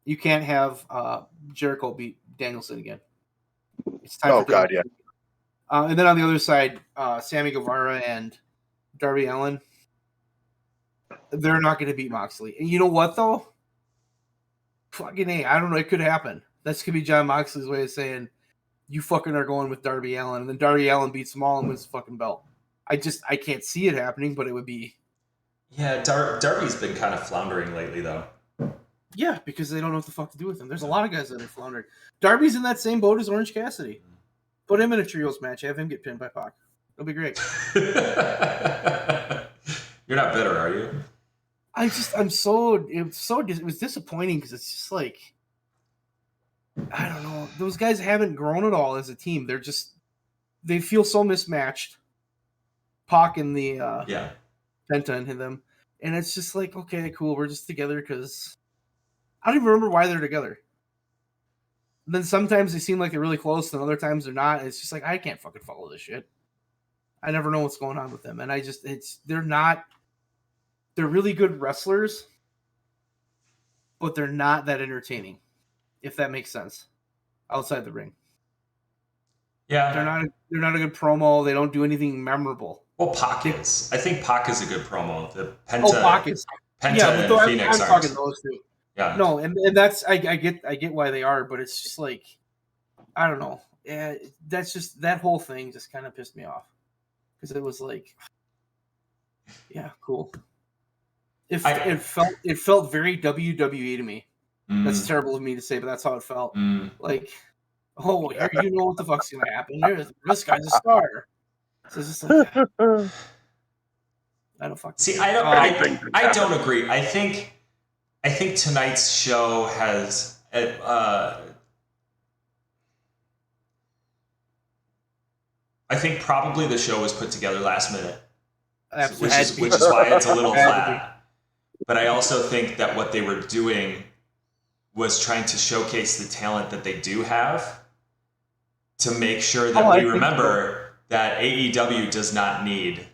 S2: You can't have Jericho beat Danielson again. It's time. Oh
S3: God, yeah.
S2: And then on the other side, Sammy Guevara and Darby Allin. They're not going to beat Moxley. And you know what though? Fucking A, I don't know. It could happen. That's could be John Moxley's way of saying you fucking are going with Darby Allin, and then Darby Allin beats them all and wins the fucking belt. I can't see it happening, but it would be.
S1: Yeah, Darby's been kind of floundering lately, though.
S2: Yeah, because they don't know what the fuck to do with him. There's a lot of guys that are floundering. Darby's in that same boat as Orange Cassidy. Put him in a trios match. Have him get pinned by Pac. It'll be great.
S1: You're not bitter, are you?
S2: It was disappointing because it's just like, I don't know. Those guys haven't grown at all as a team. They feel so mismatched. Pac and the Penta and them, and it's just like, okay, cool, we're just together because I don't even remember why they're together. And then sometimes they seem like they're really close, and other times they're not. It's just like I can't fucking follow this shit. I never know what's going on with them, and they're not. They're really good wrestlers, but they're not that entertaining, if that makes sense. Outside the ring,
S1: yeah,
S2: they're not a good promo. They don't do anything memorable.
S1: Well, Pac is. I think Pac is a good promo. The Penta,
S2: Pac is.
S1: Penta and Phoenix
S2: I'm talking those two.
S1: Yeah.
S2: No, and that's I get why they are, but it's just like I don't know. Yeah, that's just that whole thing just kind of pissed me off because it was like, yeah, cool. It felt very WWE to me. That's terrible of me to say, but that's how it felt. Like, oh, you know what the fuck's gonna happen? This guy's a star. So it's just like, I don't fucking
S1: see. I don't agree. I think tonight's show has. I think probably the show was put together last minute, which is why it's a little flat. But I also think that what they were doing was trying to showcase the talent that they do have to make sure that we remember that AEW does not need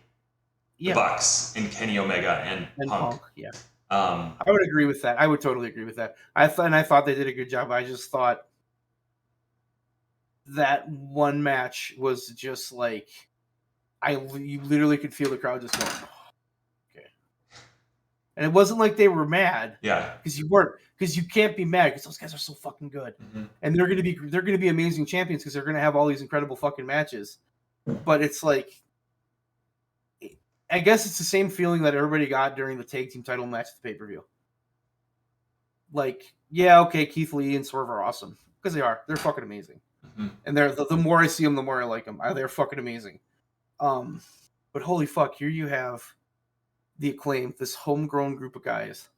S1: the Bucks and Kenny Omega and Punk.
S2: Yeah. I would agree with that. I would totally agree with that. I thought they did a good job. I just thought that one match was just like you literally could feel the crowd just going, oh, okay. And it wasn't like they were mad.
S1: Yeah.
S2: Because you can't be mad because those guys are so fucking good. Mm-hmm. And they're gonna be amazing champions because they're gonna have all these incredible fucking matches. But it's like, I guess it's the same feeling that everybody got during the tag team title match at the pay-per-view. Like, yeah, okay, Keith Lee and Swerve are awesome because they are. They're fucking amazing. Mm-hmm. And the more I see them, the more I like them. They're fucking amazing. But holy fuck, here you have the Acclaim, this homegrown group of guys,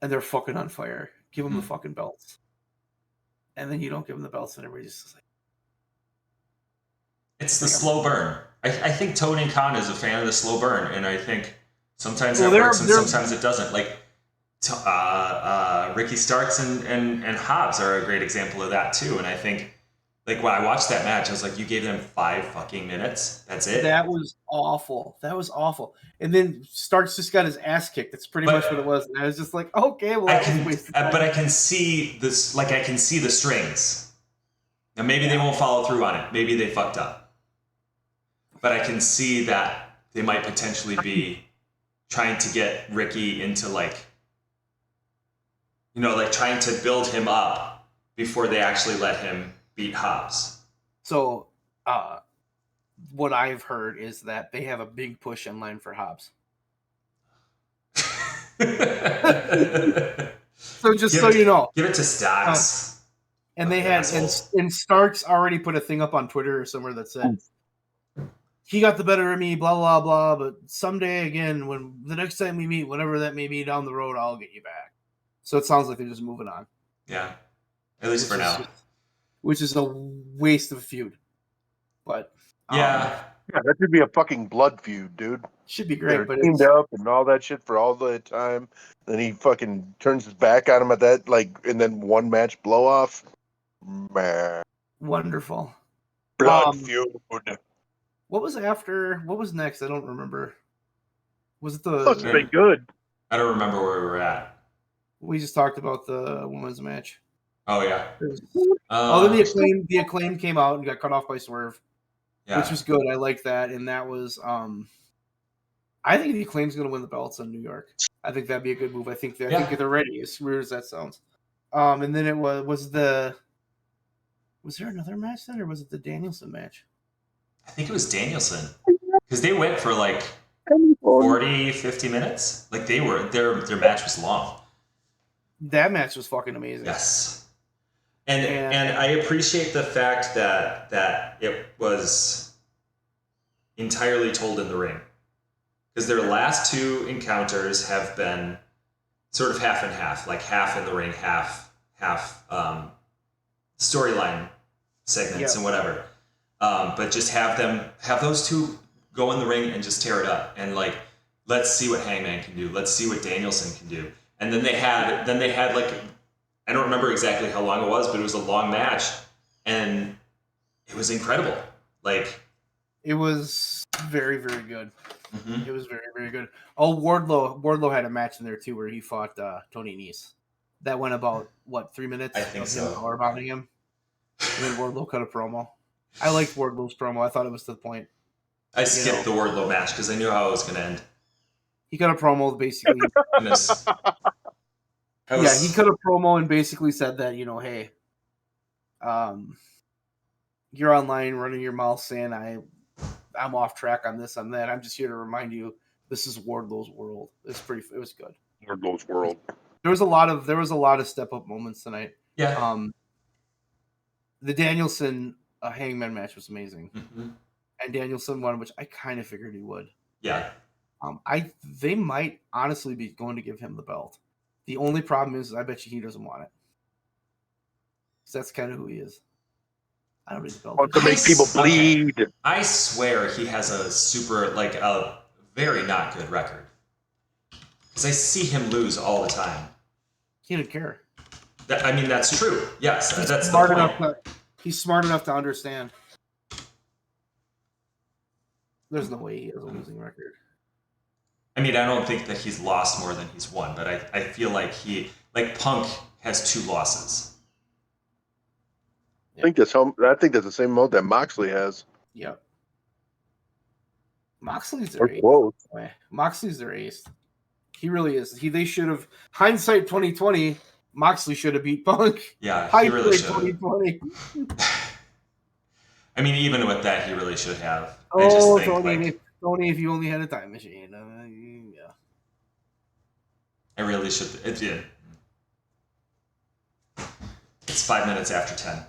S2: and they're fucking on fire. Give them the fucking belts. And then you don't give them the belts, and everybody's just like...
S1: It's the slow burn. I think Tony Khan is a fan of the slow burn, and I think sometimes that works and sometimes it doesn't. Like, Ricky Starks and Hobbs are a great example of that too. And I think, like, when I watched that match, I was like, you gave them 5 fucking minutes. That's it.
S2: That was awful. And then Starks just got his ass kicked. That's pretty much what it was. And I was just like, okay, well,
S1: but I can see this. Like, I can see the strings. Now maybe they won't follow through on it. Maybe they fucked up. But I can see that they might potentially be trying to get Ricky into, like, like trying to build him up before they actually let him beat Hobbs.
S2: So, what I've heard is that they have a big push in line for Hobbs. So just you know.
S1: Give it to Starks.
S2: And they had, and Starks already put a thing up on Twitter or somewhere that said, he got the better of me, blah, blah, blah, but someday again, when the next time we meet, whenever that may be down the road, I'll get you back. So it sounds like they're just moving on.
S1: Yeah. At least for now.
S2: Which is a waste of a feud. But
S3: yeah, that should be a fucking blood feud, dude.
S2: Should be great, but
S3: teamed up and all that shit for all the time. Then he fucking turns his back on him at that, like, and then one match blow off. Man.
S2: Wonderful.
S3: Blood feud.
S2: What was next? I don't remember. Was it the...
S3: Must have been good.
S1: I don't remember where we were at.
S2: We just talked about the women's match.
S1: Oh, yeah.
S2: Then the Acclaim came out and got cut off by Swerve. Yeah. Which was good. I like that. And that was... I think the Acclaim's going to win the belts in New York. I think that'd be a good move. I think they're ready, as weird as that sounds. And then it was there another match then, or was it the Danielson match?
S1: I think it was Danielson. Because they went for like 40, 50 minutes. Like their match was long.
S2: That match was fucking amazing.
S1: Yes. And I appreciate the fact that it was entirely told in the ring. Because their last 2 encounters have been sort of half and half, like half in the ring, half storyline segments and whatever. But just have those 2 go in the ring and just tear it up. And, like, let's see what Hangman can do. Let's see what Danielson can do. And then they had like, I don't remember exactly how long it was, but it was a long match. And it was incredible. Like,
S2: it was very, very good. Mm-hmm. It was very, very good. Oh, Wardlow had a match in there too where he fought Tony Nese. That went about 3 minutes?
S1: I think so.
S2: Power bombing him. And then Wardlow cut a promo. I liked Wardlow's promo. I thought it was to the point.
S1: I skipped the Wardlow match because I knew how it was going to end.
S2: He cut a promo basically. He cut a promo and basically said that, hey, you're online running your mouth saying I'm off track on this, on that. I'm just here to remind you this is Wardlow's world. It was good.
S3: Wardlow's world.
S2: There was a lot of step up moments tonight.
S1: Yeah.
S2: The Danielson Hangman match was amazing.
S1: Mm-hmm.
S2: And Danielson won, which I kind of figured he would.
S1: Yeah.
S2: They might honestly be going to give him the belt. The only problem is I bet you he doesn't want it. Because that's kind of who he is. I don't need the belt.
S3: Want to make people bleed.
S1: Okay. I swear he has a very not good record. Because I see him lose all the time.
S2: He didn't care.
S1: That's true. Yes, that's
S2: smart
S1: the point.
S2: He's smart enough to understand. There's no way he has a losing record.
S1: I don't think that he's lost more than he's won, but I feel like Punk has 2 losses.
S3: I think that's the same mode that Moxley has.
S2: Yep. Moxley's their ace. Moxley's their ace. He really is. They should have, hindsight 2020, Moxley should have beat Punk.
S1: Yeah,
S2: he really should have. 2020.
S1: Even with that, he really should have.
S2: Oh, Tony, if you only had a time machine. Yeah.
S1: I really should. It did. It's 5 minutes after 10.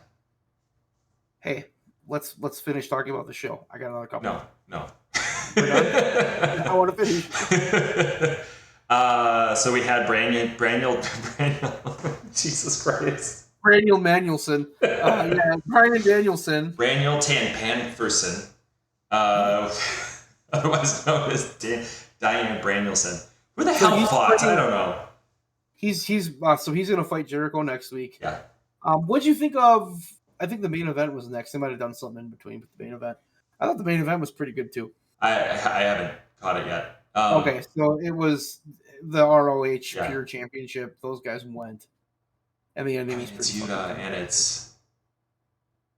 S2: Hey, let's finish talking about the show. I got another couple.
S1: No.
S2: I want to finish.
S1: So we had Braniel. Jesus Christ.
S2: Braniel Manuelson. Brian Danielson.
S1: Braniel Tan-Panferson. Otherwise known as Diane Branielson. Who the hell fought? I don't know.
S2: He's so he's gonna fight Jericho next week.
S1: Yeah.
S2: What'd you think of? I think the main event was next. They might have done something in between with the main event. I thought the main event was pretty good too.
S1: I haven't caught it yet.
S2: Okay, so it was the ROH Pure Championship. Those guys went, and the ending was pretty.
S1: It's Yuta and it's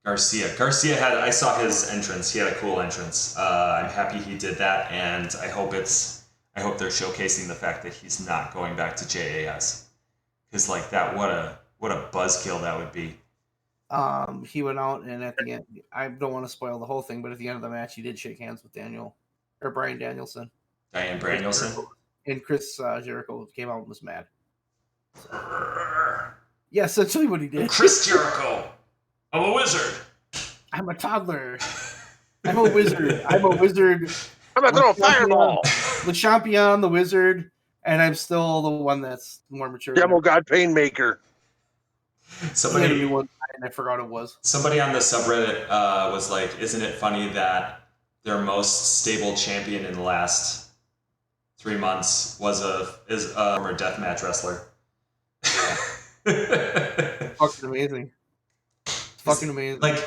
S1: Garcia. Garcia I saw his entrance. He had a cool entrance. I'm happy he did that, and I hope they're showcasing the fact that he's not going back to JAS, because like that, what a buzzkill that would be.
S2: He went out, and at the end, I don't want to spoil the whole thing, but at the end of the match, he did shake hands with Brian Danielson.
S1: Diane Branielson.
S2: And Chris Jericho came out and was mad. Yeah, essentially what he did.
S1: Chris Jericho, I'm a wizard.
S2: I'm a toddler. I'm a wizard. I'm a wizard.
S3: I'm going to throw a fireball.
S2: The champion, the wizard, and I'm still the one that's more mature.
S3: Demo God Painmaker.
S1: Somebody,
S2: I forgot it was.
S1: Somebody on the subreddit was like, "Isn't it funny that their most stable champion in the last 3 months is a former deathmatch wrestler?"
S2: Fucking amazing. Fucking amazing.
S1: Like,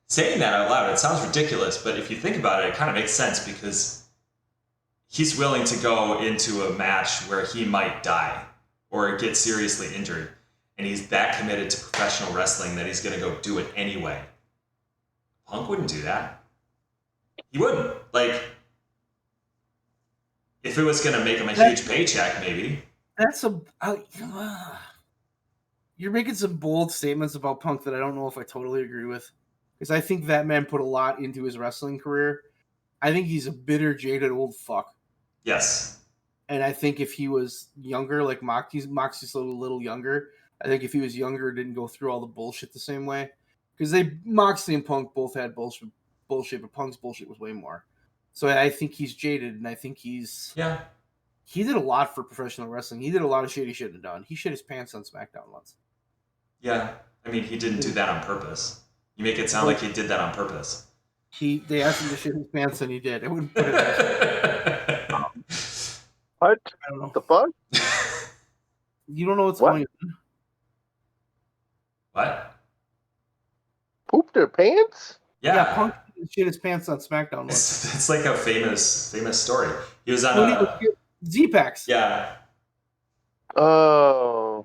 S1: saying that out loud, it sounds ridiculous, but if you think about it, it kind of makes sense, because he's willing to go into a match where he might die or get seriously injured, and he's that committed to professional wrestling that he's going to go do it anyway. Punk wouldn't do that. He wouldn't. Like, if it was going to make him a huge paycheck, maybe.
S2: You're making some bold statements about Punk that I don't know if I totally agree with, because I think that man put a lot into his wrestling career. I think he's a bitter, jaded old fuck.
S1: Yes.
S2: And I think if he was younger, like Moxie's a little younger, I think if he was younger, didn't go through all the bullshit the same way. Because Moxley and Punk both had bullshit, but Punk's bullshit was way more. So I think he's jaded, and I think he's...
S1: Yeah.
S2: He did a lot for professional wrestling. He did a lot of shit he shouldn't have done. He shit his pants on SmackDown once.
S1: Yeah. I mean, he didn't do that on purpose. You make it sound like he did that on purpose.
S2: They asked him to shit his pants, and he did. I wouldn't put it that way.
S3: What?
S2: I don't know.
S3: The fuck?
S2: You don't know what's going on.
S1: What?
S3: Poop their pants?
S1: Yeah.
S2: Punk shit his pants on SmackDown once.
S1: It's like a famous story. He was on
S2: Z-Packs.
S1: Yeah.
S3: Oh.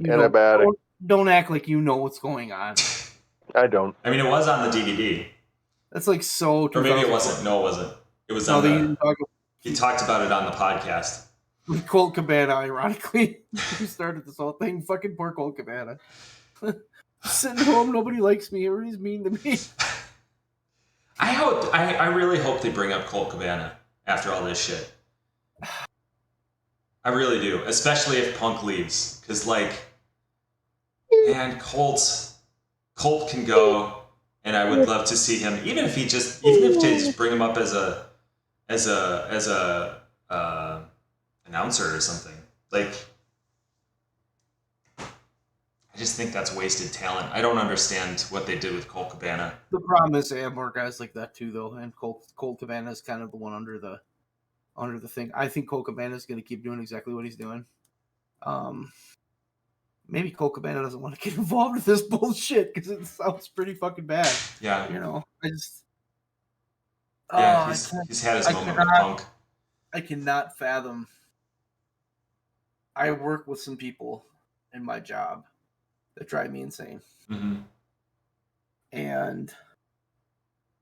S3: Antibiotic.
S2: Don't act like you know what's going on.
S3: I don't.
S1: I mean, it was on the DVD.
S2: That's like so...
S1: Or maybe it wasn't. No, it wasn't. It was on the... He talked about it on the podcast.
S2: With Colt Cabana, ironically. Who started this whole thing. Fucking poor Colt Cabana. Sitting home, nobody likes me. Everybody's mean to me.
S1: I really hope they bring up Colt Cabana after all this shit. I really do. Especially if Punk leaves. Because, like... Man, Colt can go, and I would love to see him, even if they just bring him up as a announcer or something. Like, I just think that's wasted talent. I don't understand what they did with Colt Cabana.
S2: The problem is they have more guys like that too, though, and Colt Cabana is kind of the one under the thing. I think Colt Cabana is going to keep doing exactly what he's doing. Maybe Colt Cabana doesn't want to get involved with this bullshit because it sounds pretty fucking bad.
S1: Yeah.
S2: You know, I just...
S1: Yeah, he's had his moment with Punk.
S2: I cannot fathom... I work with some people in my job that drive me insane.
S1: Mm-hmm.
S2: And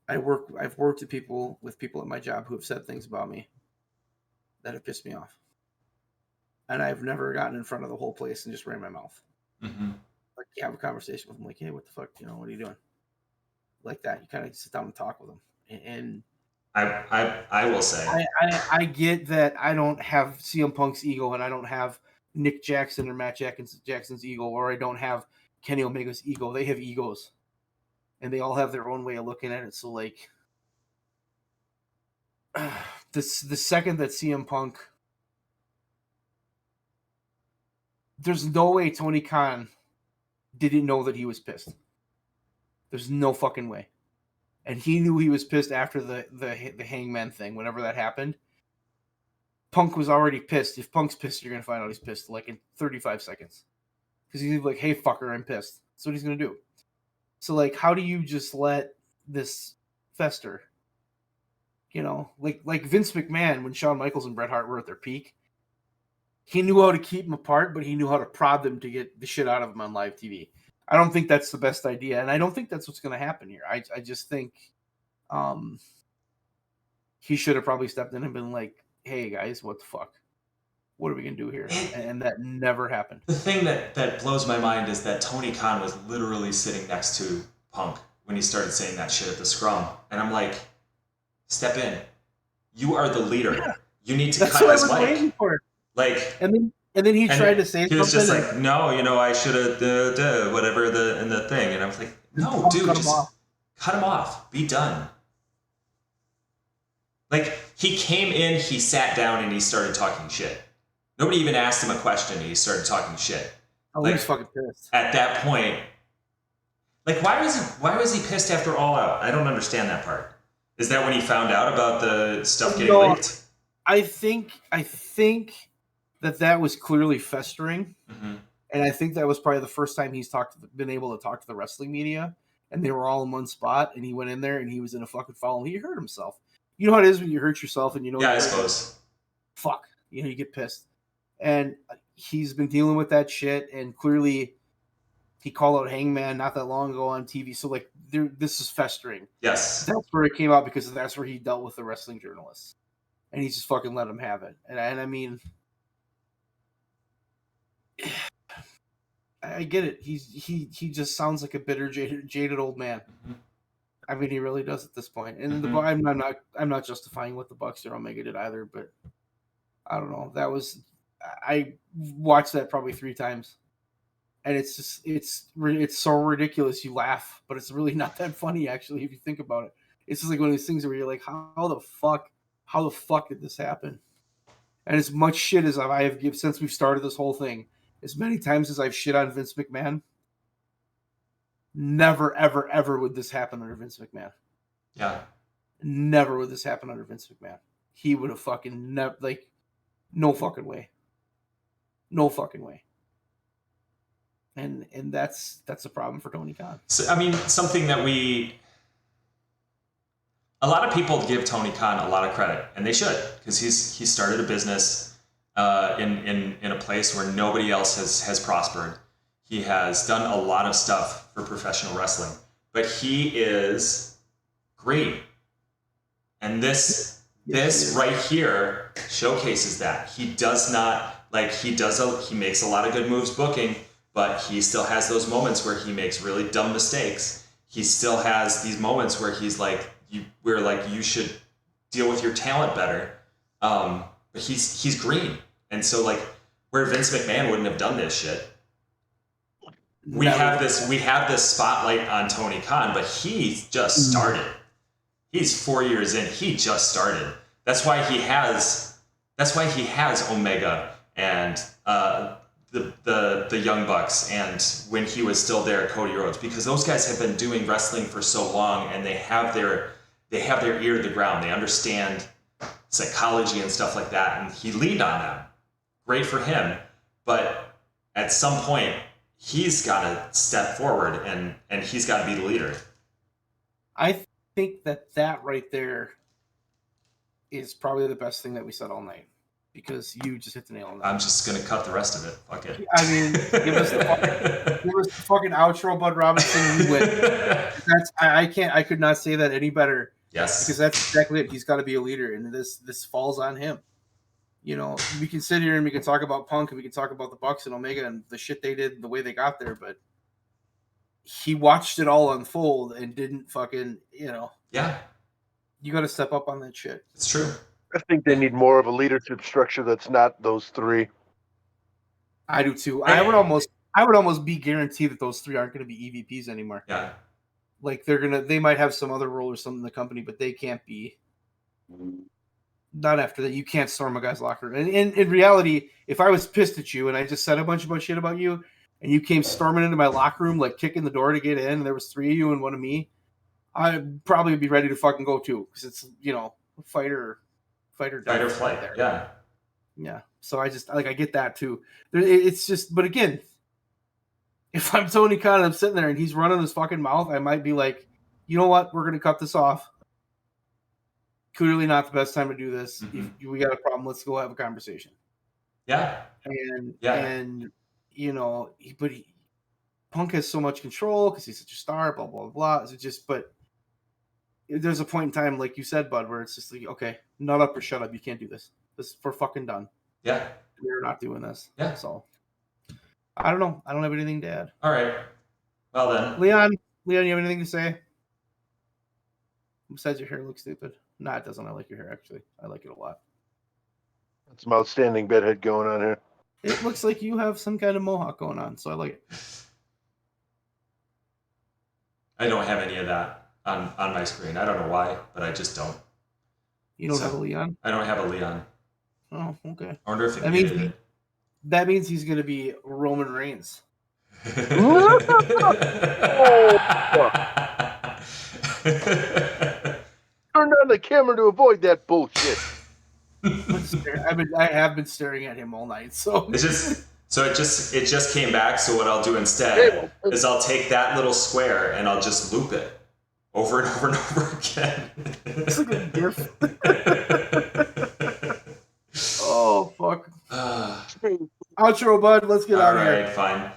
S2: I've worked with people at my job who have said things about me that have pissed me off. And I've never gotten in front of the whole place and just ran my mouth.
S1: Mm-hmm.
S2: Like, you have a conversation with them, like, hey, what the fuck, what are you doing? Like that. You kind of sit down and talk with them. And
S1: I will say,
S2: I get that I don't have CM Punk's ego, and I don't have Nick Jackson or Matt Jackson's ego, or I don't have Kenny Omega's ego. They have egos, and they all have their own way of looking at it. So like, the second that CM Punk, there's no way Tony Khan didn't know that he was pissed. There's no fucking way. And he knew he was pissed after the Hangman thing. Whenever that happened, Punk was already pissed. If Punk's pissed, you're gonna find out he's pissed like in 35 seconds, because he's like, "Hey, fucker, I'm pissed." That's what he's gonna do. So like, how do you just let this fester? You know, like Vince McMahon when Shawn Michaels and Bret Hart were at their peak. He knew how to keep them apart, but he knew how to prod them to get the shit out of them on live TV. I don't think that's the best idea, and I don't think that's what's going to happen here. I just think he should have probably stepped in and been like, "Hey guys, what the fuck? What are we going to do here?" And that never happened.
S1: The thing that blows my mind is that Tony Khan was literally sitting next to Punk when he started saying that shit at the scrum, and I'm like, "Step in. You are the leader. Yeah. You need to cut his mic." Like,
S2: and then he tried to say something.
S1: He was just like, "No, I should have whatever in the thing," and I was like, "No, dude, just cut him off. Be done." Like, he came in, he sat down, and he started talking shit. Nobody even asked him a question, and he started talking shit.
S2: Oh,
S1: like,
S2: he was fucking pissed.
S1: At that point, like, why was he pissed after All Out? I don't understand that part. Is that when he found out about the stuff getting leaked?
S2: I think that was clearly festering, and I think that was probably the first time he's been able to talk to the wrestling media, and they were all in one spot, and he went in there and he was in a fucking foul, and he hurt himself. You know how it is when you hurt yourself, and
S1: Yeah, I suppose.
S2: Fuck, you get pissed, and he's been dealing with that shit, and clearly he called out Hangman not that long ago on TV. So like, this is festering.
S1: Yes,
S2: that's where it came out, because that's where he dealt with the wrestling journalists, and he just fucking let him have it, and I mean. I get it. He just sounds like a bitter, jaded old man. I mean, he really does at this point. And I'm not justifying what the Bucks or Omega did either, but I don't know. I watched that probably 3 times, and it's so ridiculous. You laugh, but it's really not that funny actually if you think about it. It's just like one of these things where you're like, how the fuck did this happen? And as much shit as I have given since we've started this whole thing, as many times as I've shit on Vince McMahon, never, ever, ever would this happen under Vince McMahon.
S1: Yeah.
S2: Never would this happen under Vince McMahon. He would have fucking no fucking way. No fucking way. And that's a problem for Tony Khan.
S1: So, I mean, something that a lot of people give Tony Khan a lot of credit, and they should, because he started a business in a place where nobody else has prospered. He has done a lot of stuff for professional wrestling, but he is great. And this right here showcases that. He does not, he makes a lot of good moves booking, but he still has those moments where he makes really dumb mistakes. He still has these moments where he's like, you should deal with your talent better. But he's green. And so like, where Vince McMahon wouldn't have done this shit, we have this spotlight on Tony Khan, but he just started. He's 4 years in. He just started. That's why he has Omega and the Young Bucks, and when he was still there, Cody Rhodes, because those guys have been doing wrestling for so long, and they have their ear to the ground. They understand psychology and stuff like that, and he leaned on them. Great for him, but at some point he's got to step forward and he's got to be the leader.
S2: I think that right there is probably the best thing that we said all night, because you just hit the nail on that.
S1: I'm just gonna cut the rest of it. Fuck it.
S2: I mean, give us the fucking outro, Bud Robinson. You win. I could not say that any better.
S1: Yes,
S2: because that's exactly it. He's got to be a leader, and this falls on him. We can sit here and we can talk about Punk, and we can talk about the Bucks and Omega and the shit they did and the way they got there, but he watched it all unfold and didn't fucking,
S1: Yeah.
S2: You got to step up on that shit.
S1: It's true.
S3: I think they need more of a leadership structure that's not those 3.
S2: I do too. I would almost I would almost be guaranteed that those three aren't going to be EVPs anymore.
S1: Yeah.
S2: Like they might have some other role or something in the company, but they can't be. Not after that. You can't storm a guy's locker room. And in reality, if I was pissed at you and I just said a bunch of shit about you, and you came storming into my locker room, like kicking the door to get in, and there was three of you and one of me, I'd probably be ready to fucking go too, because it's fight or flight
S1: there. Yeah.
S2: Yeah. So I get that too. It's just, but again, if I'm Tony Khan and I'm sitting there and he's running his fucking mouth, I might be like, you know what? We're gonna cut this off. Clearly not the best time to do this.
S1: Mm-hmm.
S2: If we got a problem, let's go have a conversation.
S1: Yeah.
S2: And Punk has so much control because he's such a star, blah, blah, blah. But there's a point in time, like you said, Bud, where it's just like, okay, nut up or shut up. You can't do this. We're fucking done.
S1: Yeah.
S2: We're not doing this.
S1: Yeah.
S2: So I don't know. I don't have anything to add.
S1: All right. Well then.
S2: Leon, you have anything to say? Besides your hair looks stupid. Nah, it doesn't. I like your hair, actually. I like it a lot.
S3: That's some outstanding bedhead going on here.
S2: It looks like you have some kind of mohawk going on, so I like it.
S1: I don't have any of that on my screen. I don't know why, but I just don't.
S2: You don't have a Leon?
S1: I don't have a Leon.
S2: Oh, okay.
S1: I wonder if it needed it.
S2: That means he's going to be Roman Reigns.
S3: Turn on the camera to avoid that bullshit.
S2: I have been staring at him all night. So
S1: it just came back. So what I'll do instead is I'll take that little square and I'll just loop it over and over and over again.
S2: It's like a GIF. Oh fuck. Outro, Bud. Let's get out of here.
S1: All right, fine.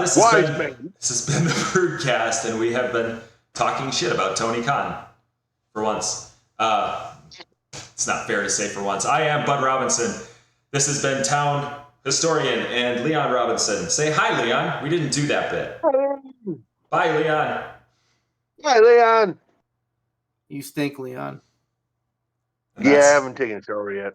S1: This has been the BREWDCAST, and we have been talking shit about Tony Khan for once. It's not fair to say for once. I am Bud Robinson. This has been Town Historian and Leon Robinson. Say hi, Leon. We didn't do that bit. Bye, Leon.
S3: Bye, Leon.
S2: You stink, Leon.
S3: Yeah, I haven't taken a shower yet.